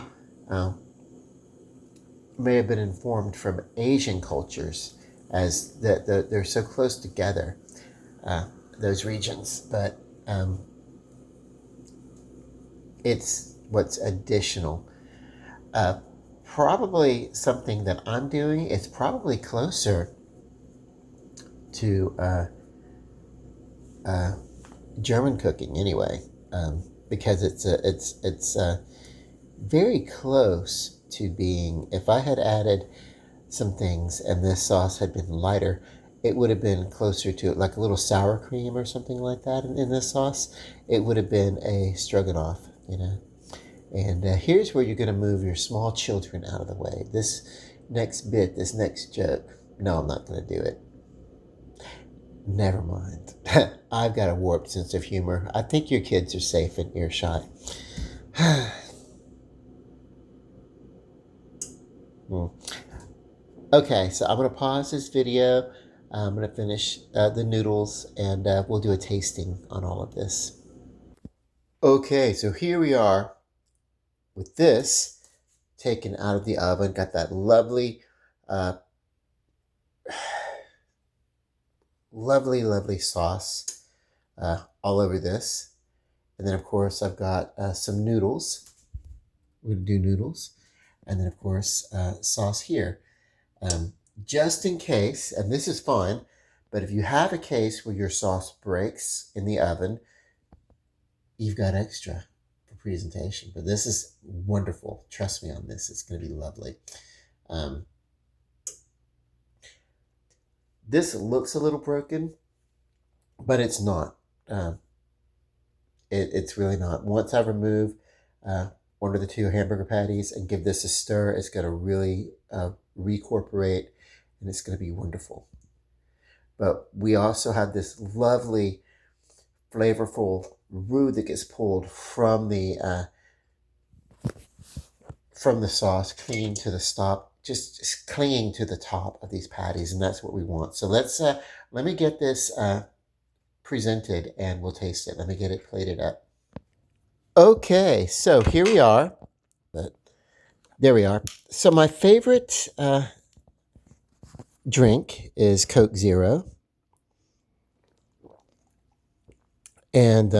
may have been informed from Asian cultures, as they're so close together, those regions. But it's what's additional. Probably something that I'm doing is probably closer to German cooking anyway, because it's very close to being. If I had added some things and this sauce had been lighter, it would have been closer to like a little sour cream or something like that in this sauce. It would have been a stroganoff, you know. And here's where you're going to move your small children out of the way. This next bit, this next joke, no, I'm not going to do it. Never mind. I've got a warped sense of humor. I think your kids are safe in earshot. Okay, so I'm going to pause this video. I'm going to finish the noodles and we'll do a tasting on all of this. Okay, so here we are with this taken out of the oven. Got that lovely, lovely sauce all over this. And then, of course, I've got some noodles. We're going to do noodles. And then, of course, sauce here. Just in case, and this is fine, but if you have a case where your sauce breaks in the oven, you've got extra for presentation. But this is wonderful. Trust me on this. It's going to be lovely. This looks a little broken, but it's not. It's really not. Once I remove one of the two hamburger patties and give this a stir, it's going to really recorporate, and it's going to be wonderful. But we also have this lovely, flavorful roux that gets pulled from the sauce, clinging to the top, just clinging to the top of these patties, and that's what we want. So let me get this presented, and we'll taste it. Let me get it plated up. Okay, so here we are. But there we are. So my favorite drink is Coke Zero. And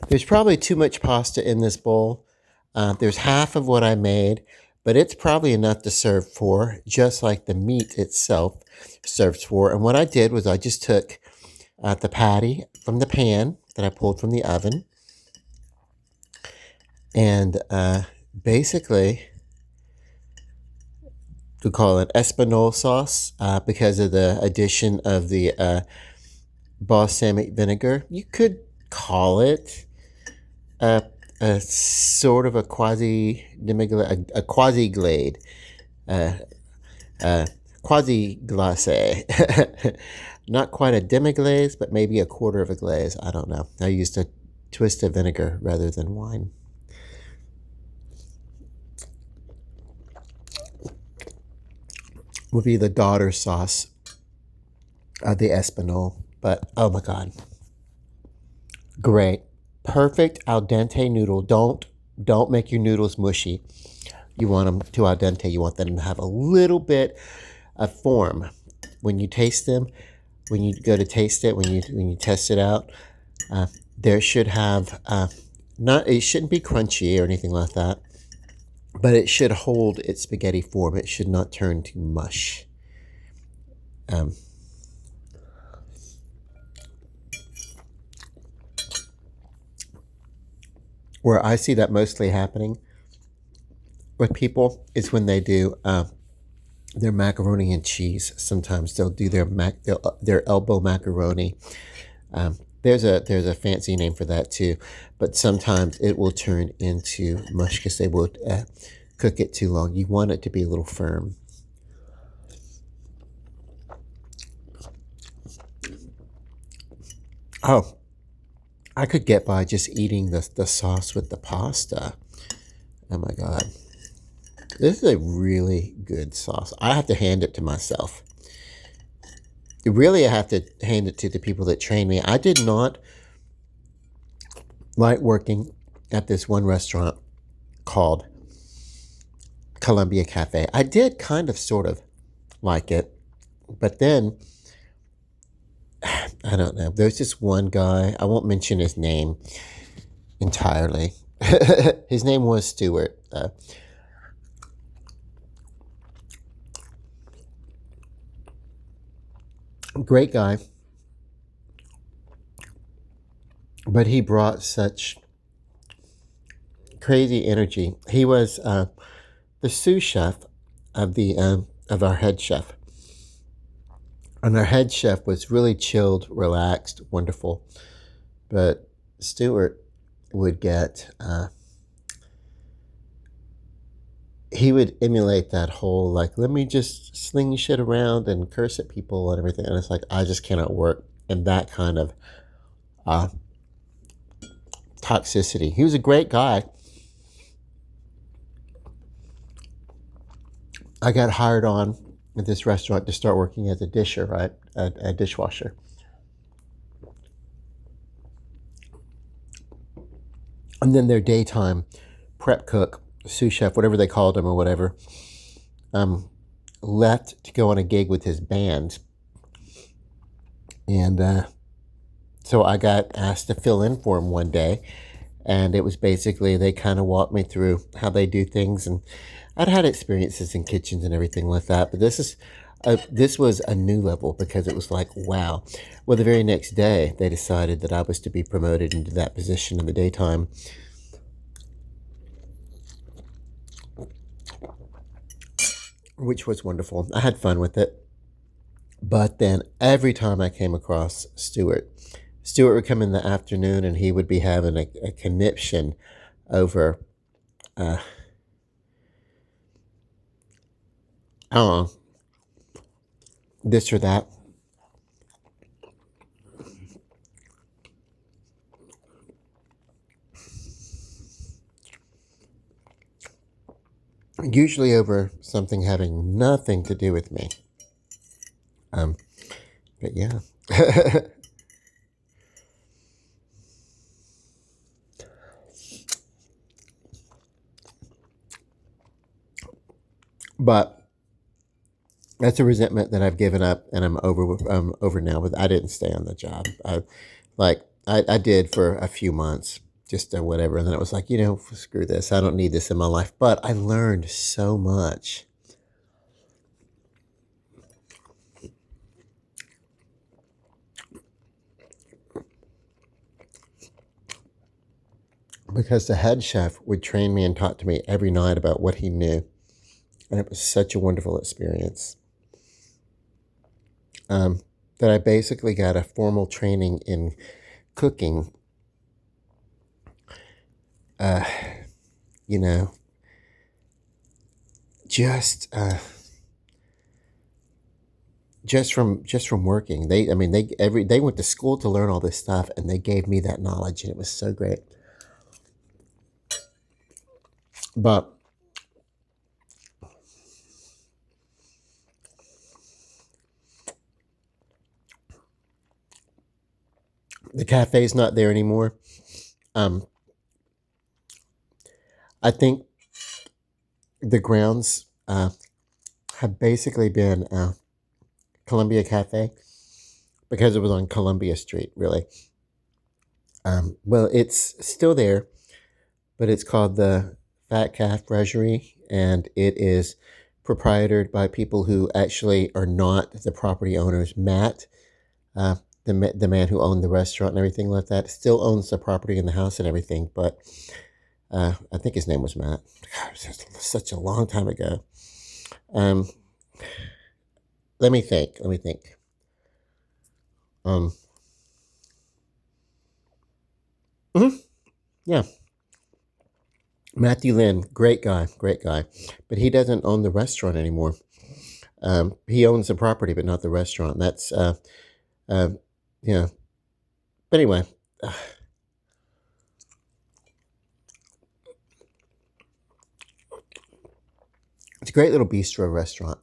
there's probably too much pasta in this bowl. There's half of what I made, but it's probably enough to serve for, just like the meat itself serves for. And what I did was I just took the patty from the pan that I pulled from the oven. And basically, we call it Espanol sauce because of the addition of the balsamic vinegar. You could call it a sort of a quasi glade, quasi glace. Not quite a demi-glaze, but maybe a quarter of a glaze. I don't know. I used a twist of vinegar rather than wine. Would be the daughter sauce of the Espanol. But, oh my God. Great. Perfect al dente noodle. Don't make your noodles mushy. You want them to al dente. You want them to have a little bit of form. When you taste them, when you go to taste it, when you test it out, there should have, it shouldn't be crunchy or anything like that, but it should hold its spaghetti form. It should not turn to mush. Where I see that mostly happening with people is when they do their macaroni and cheese. Sometimes they'll do their elbow macaroni. There's a fancy name for that too, but sometimes it will turn into mush because they will cook it too long. You want it to be a little firm. Oh, I could get by just eating the sauce with the pasta. Oh my God. This is a really good sauce. I have to hand it to myself. Really, I have to hand it to the people that train me. I did not like working at this one restaurant called Columbia Cafe. I did kind of sort of like it, but then I don't know. There's this one guy. I won't mention his name entirely. His name was Stuart. Great guy. But he brought such crazy energy. He was the sous chef of our head chef. And our head chef was really chilled, relaxed, wonderful. But Stuart would get, he would emulate that whole, like, let me just sling shit around and curse at people and everything. And it's like, I just cannot work in that kind of uh, toxicity. He was a great guy. I got hired on at this restaurant to start working as a disher, right? A dishwasher. And then their daytime prep cook, sous chef, whatever they called him or whatever, um, left to go on a gig with his band. And so I got asked to fill in for him one day. And it was basically, they kind of walked me through how they do things. And I'd had experiences in kitchens and everything like that. But this was a new level because it was like, wow. Well, the very next day, they decided that I was to be promoted into that position in the daytime, which was wonderful. I had fun with it. But then every time I came across Stuart would come in the afternoon and he would be having a conniption over, uh, I don't know, this or that. Usually over something having nothing to do with me. Um, but yeah. But that's a resentment that I've given up, and I'm over now. With I didn't stay on the job. I did for a few months, just whatever, and then it was like, screw this. I don't need this in my life. But I learned so much. Because the head chef would train me and talk to me every night about what he knew. And it was such a wonderful experience. That I basically got a formal training in cooking, uh, you know, just just from working. They went to school to learn all this stuff, and they gave me that knowledge, and it was so great. But the cafe's not there anymore. Um, I think the grounds have basically been Columbia Cafe because it was on Columbia Street, really. Well, it's still there, but it's called the Fat Calf Brasserie, and it is proprieted by people who actually are not the property owners. Matt, uh, the man who owned the restaurant and everything like that, still owns the property and the house and everything, but I think his name was Matt. God, it was such a long time ago. Um, let me think. Let me think. Um, mhm, yeah, Matthew Lynn, great guy, great guy, but he doesn't own the restaurant anymore. He owns the property, but not the restaurant. That's uh, yeah. But anyway, it's a great little bistro restaurant.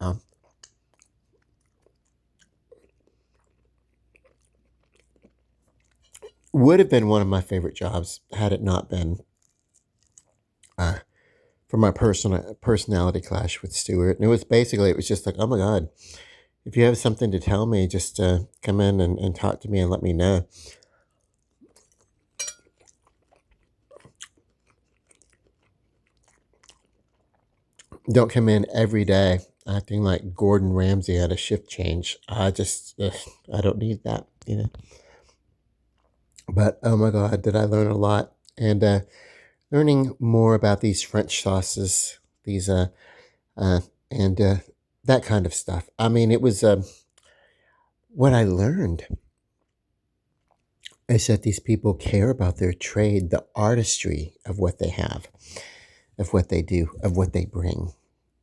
Um, would have been one of my favorite jobs had it not been uh, for my personality clash with Stuart. And it was just like, oh my God, if you have something to tell me, just come in and talk to me and let me know. Don't come in every day acting like Gordon Ramsay at a shift change. I don't need that. But oh my God, did I learn a lot. And learning more about these French sauces, these, uh, and that kind of stuff. I mean, it was What I learned is that these people care about their trade, the artistry of what they have, of what they do, of what they bring.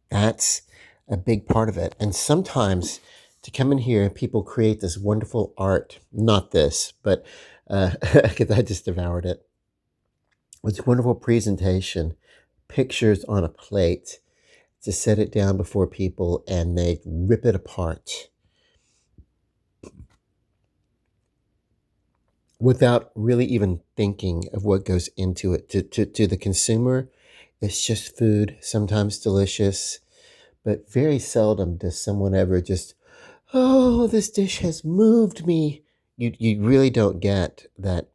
That's a big part of it. And sometimes to come in here, people create this wonderful art, not this, but because I just devoured it. It's a wonderful presentation, pictures on a plate to set it down before people and they rip it apart without really even thinking of what goes into it. To the consumer, it's just food, sometimes delicious, but very seldom does someone ever just, oh, this dish has moved me. You really don't get that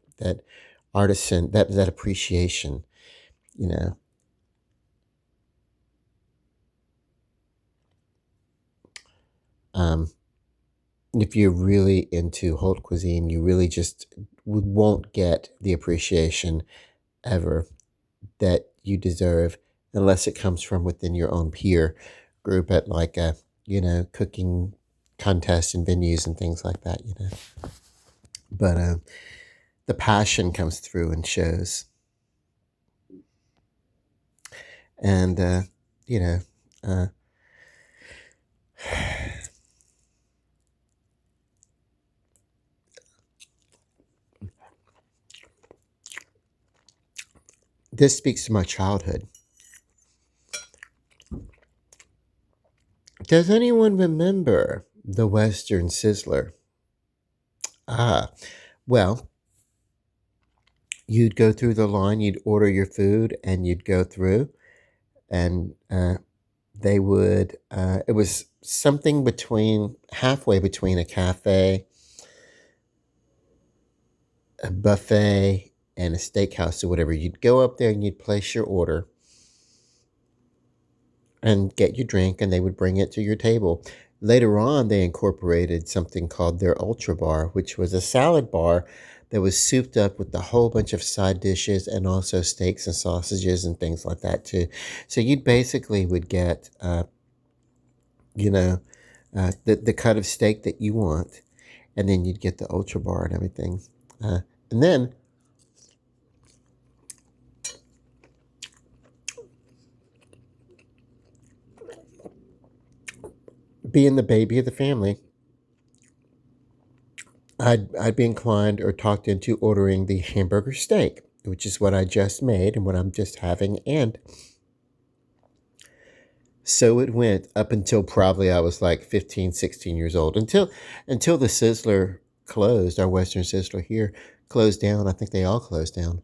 artisan, that appreciation, you know. Um, if you're really into haute cuisine, you really just won't get the appreciation ever that you deserve unless it comes from within your own peer group at like a, cooking contests and venues and things like that. But the passion comes through and shows. And, you know, uh, this speaks to my childhood. Does anyone remember the Western Sizzler? Ah, well, you'd go through the line, you'd order your food, and you'd go through, and they would, it was something between, halfway between a cafe, a buffet, and a steakhouse or whatever. You'd go up there and you'd place your order and get your drink, and they would bring it to your table. Later on, they incorporated something called their Ultra Bar, which was a salad bar that was souped up with a whole bunch of side dishes and also steaks and sausages and things like that too. So you basically would get, you know, the cut of steak that you want, and then you'd get the Ultra Bar and everything. And then being the baby of the family, I'd be inclined or talked into ordering the hamburger steak, which is what I just made and what I'm just having. And so it went up until probably I was like 15, 16 years old, until the Sizzler closed, our Western Sizzler here closed down. I think they all closed down.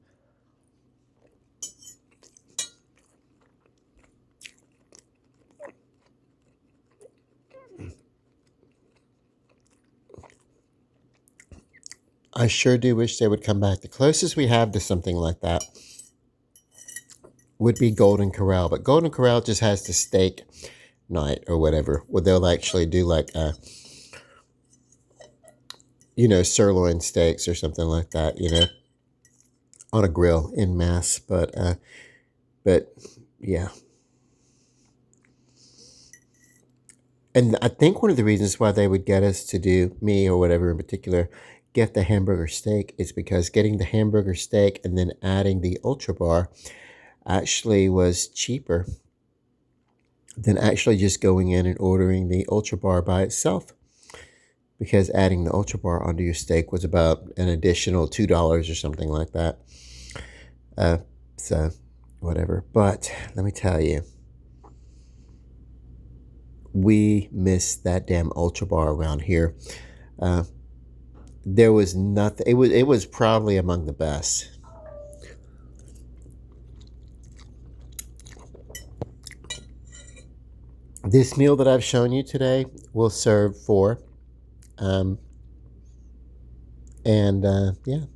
I sure do wish they would come back. The closest we have to something like that would be Golden Corral, but Golden Corral just has the steak night or whatever, where they'll actually do like sirloin steaks or something like that, on a grill in mass. But yeah. And I think one of the reasons why they would get us to do, me or whatever in particular, get the hamburger steak is because getting the hamburger steak and then adding the Ultra Bar actually was cheaper than actually just going in and ordering the Ultra Bar by itself. Because adding the Ultra Bar onto your steak was about an additional $2 or something like that. So, whatever. But let me tell you, we miss that damn Ultra Bar around here. There was nothing. It was probably among the best. This meal that I've shown you today will serve four. And yeah.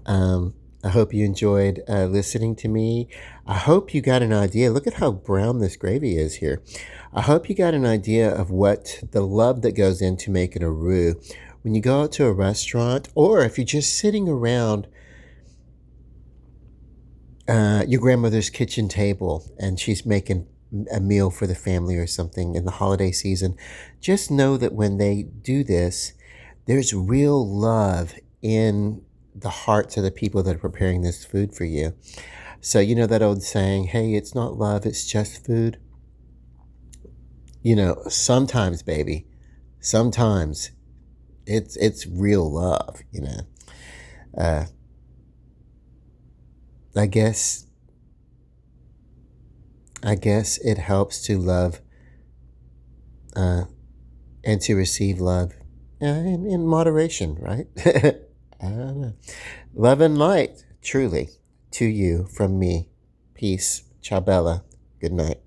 I hope you enjoyed listening to me. I hope you got an idea. Look at how brown this gravy is here. I hope you got an idea of what the love that goes into making a roux. When you go out to a restaurant, or if you're just sitting around your grandmother's kitchen table and she's making a meal for the family or something in the holiday season, just know that when they do this, there's real love in the hearts of the people that are preparing this food for you. So, you know that old saying, hey, it's not love, it's just food? Sometimes, baby, sometimes it's real love, Uh, I guess I guess it helps to love uh, and to receive love in moderation, right? I don't know. Love and light, truly, to you from me. Peace. Ciao, Bella. Good night.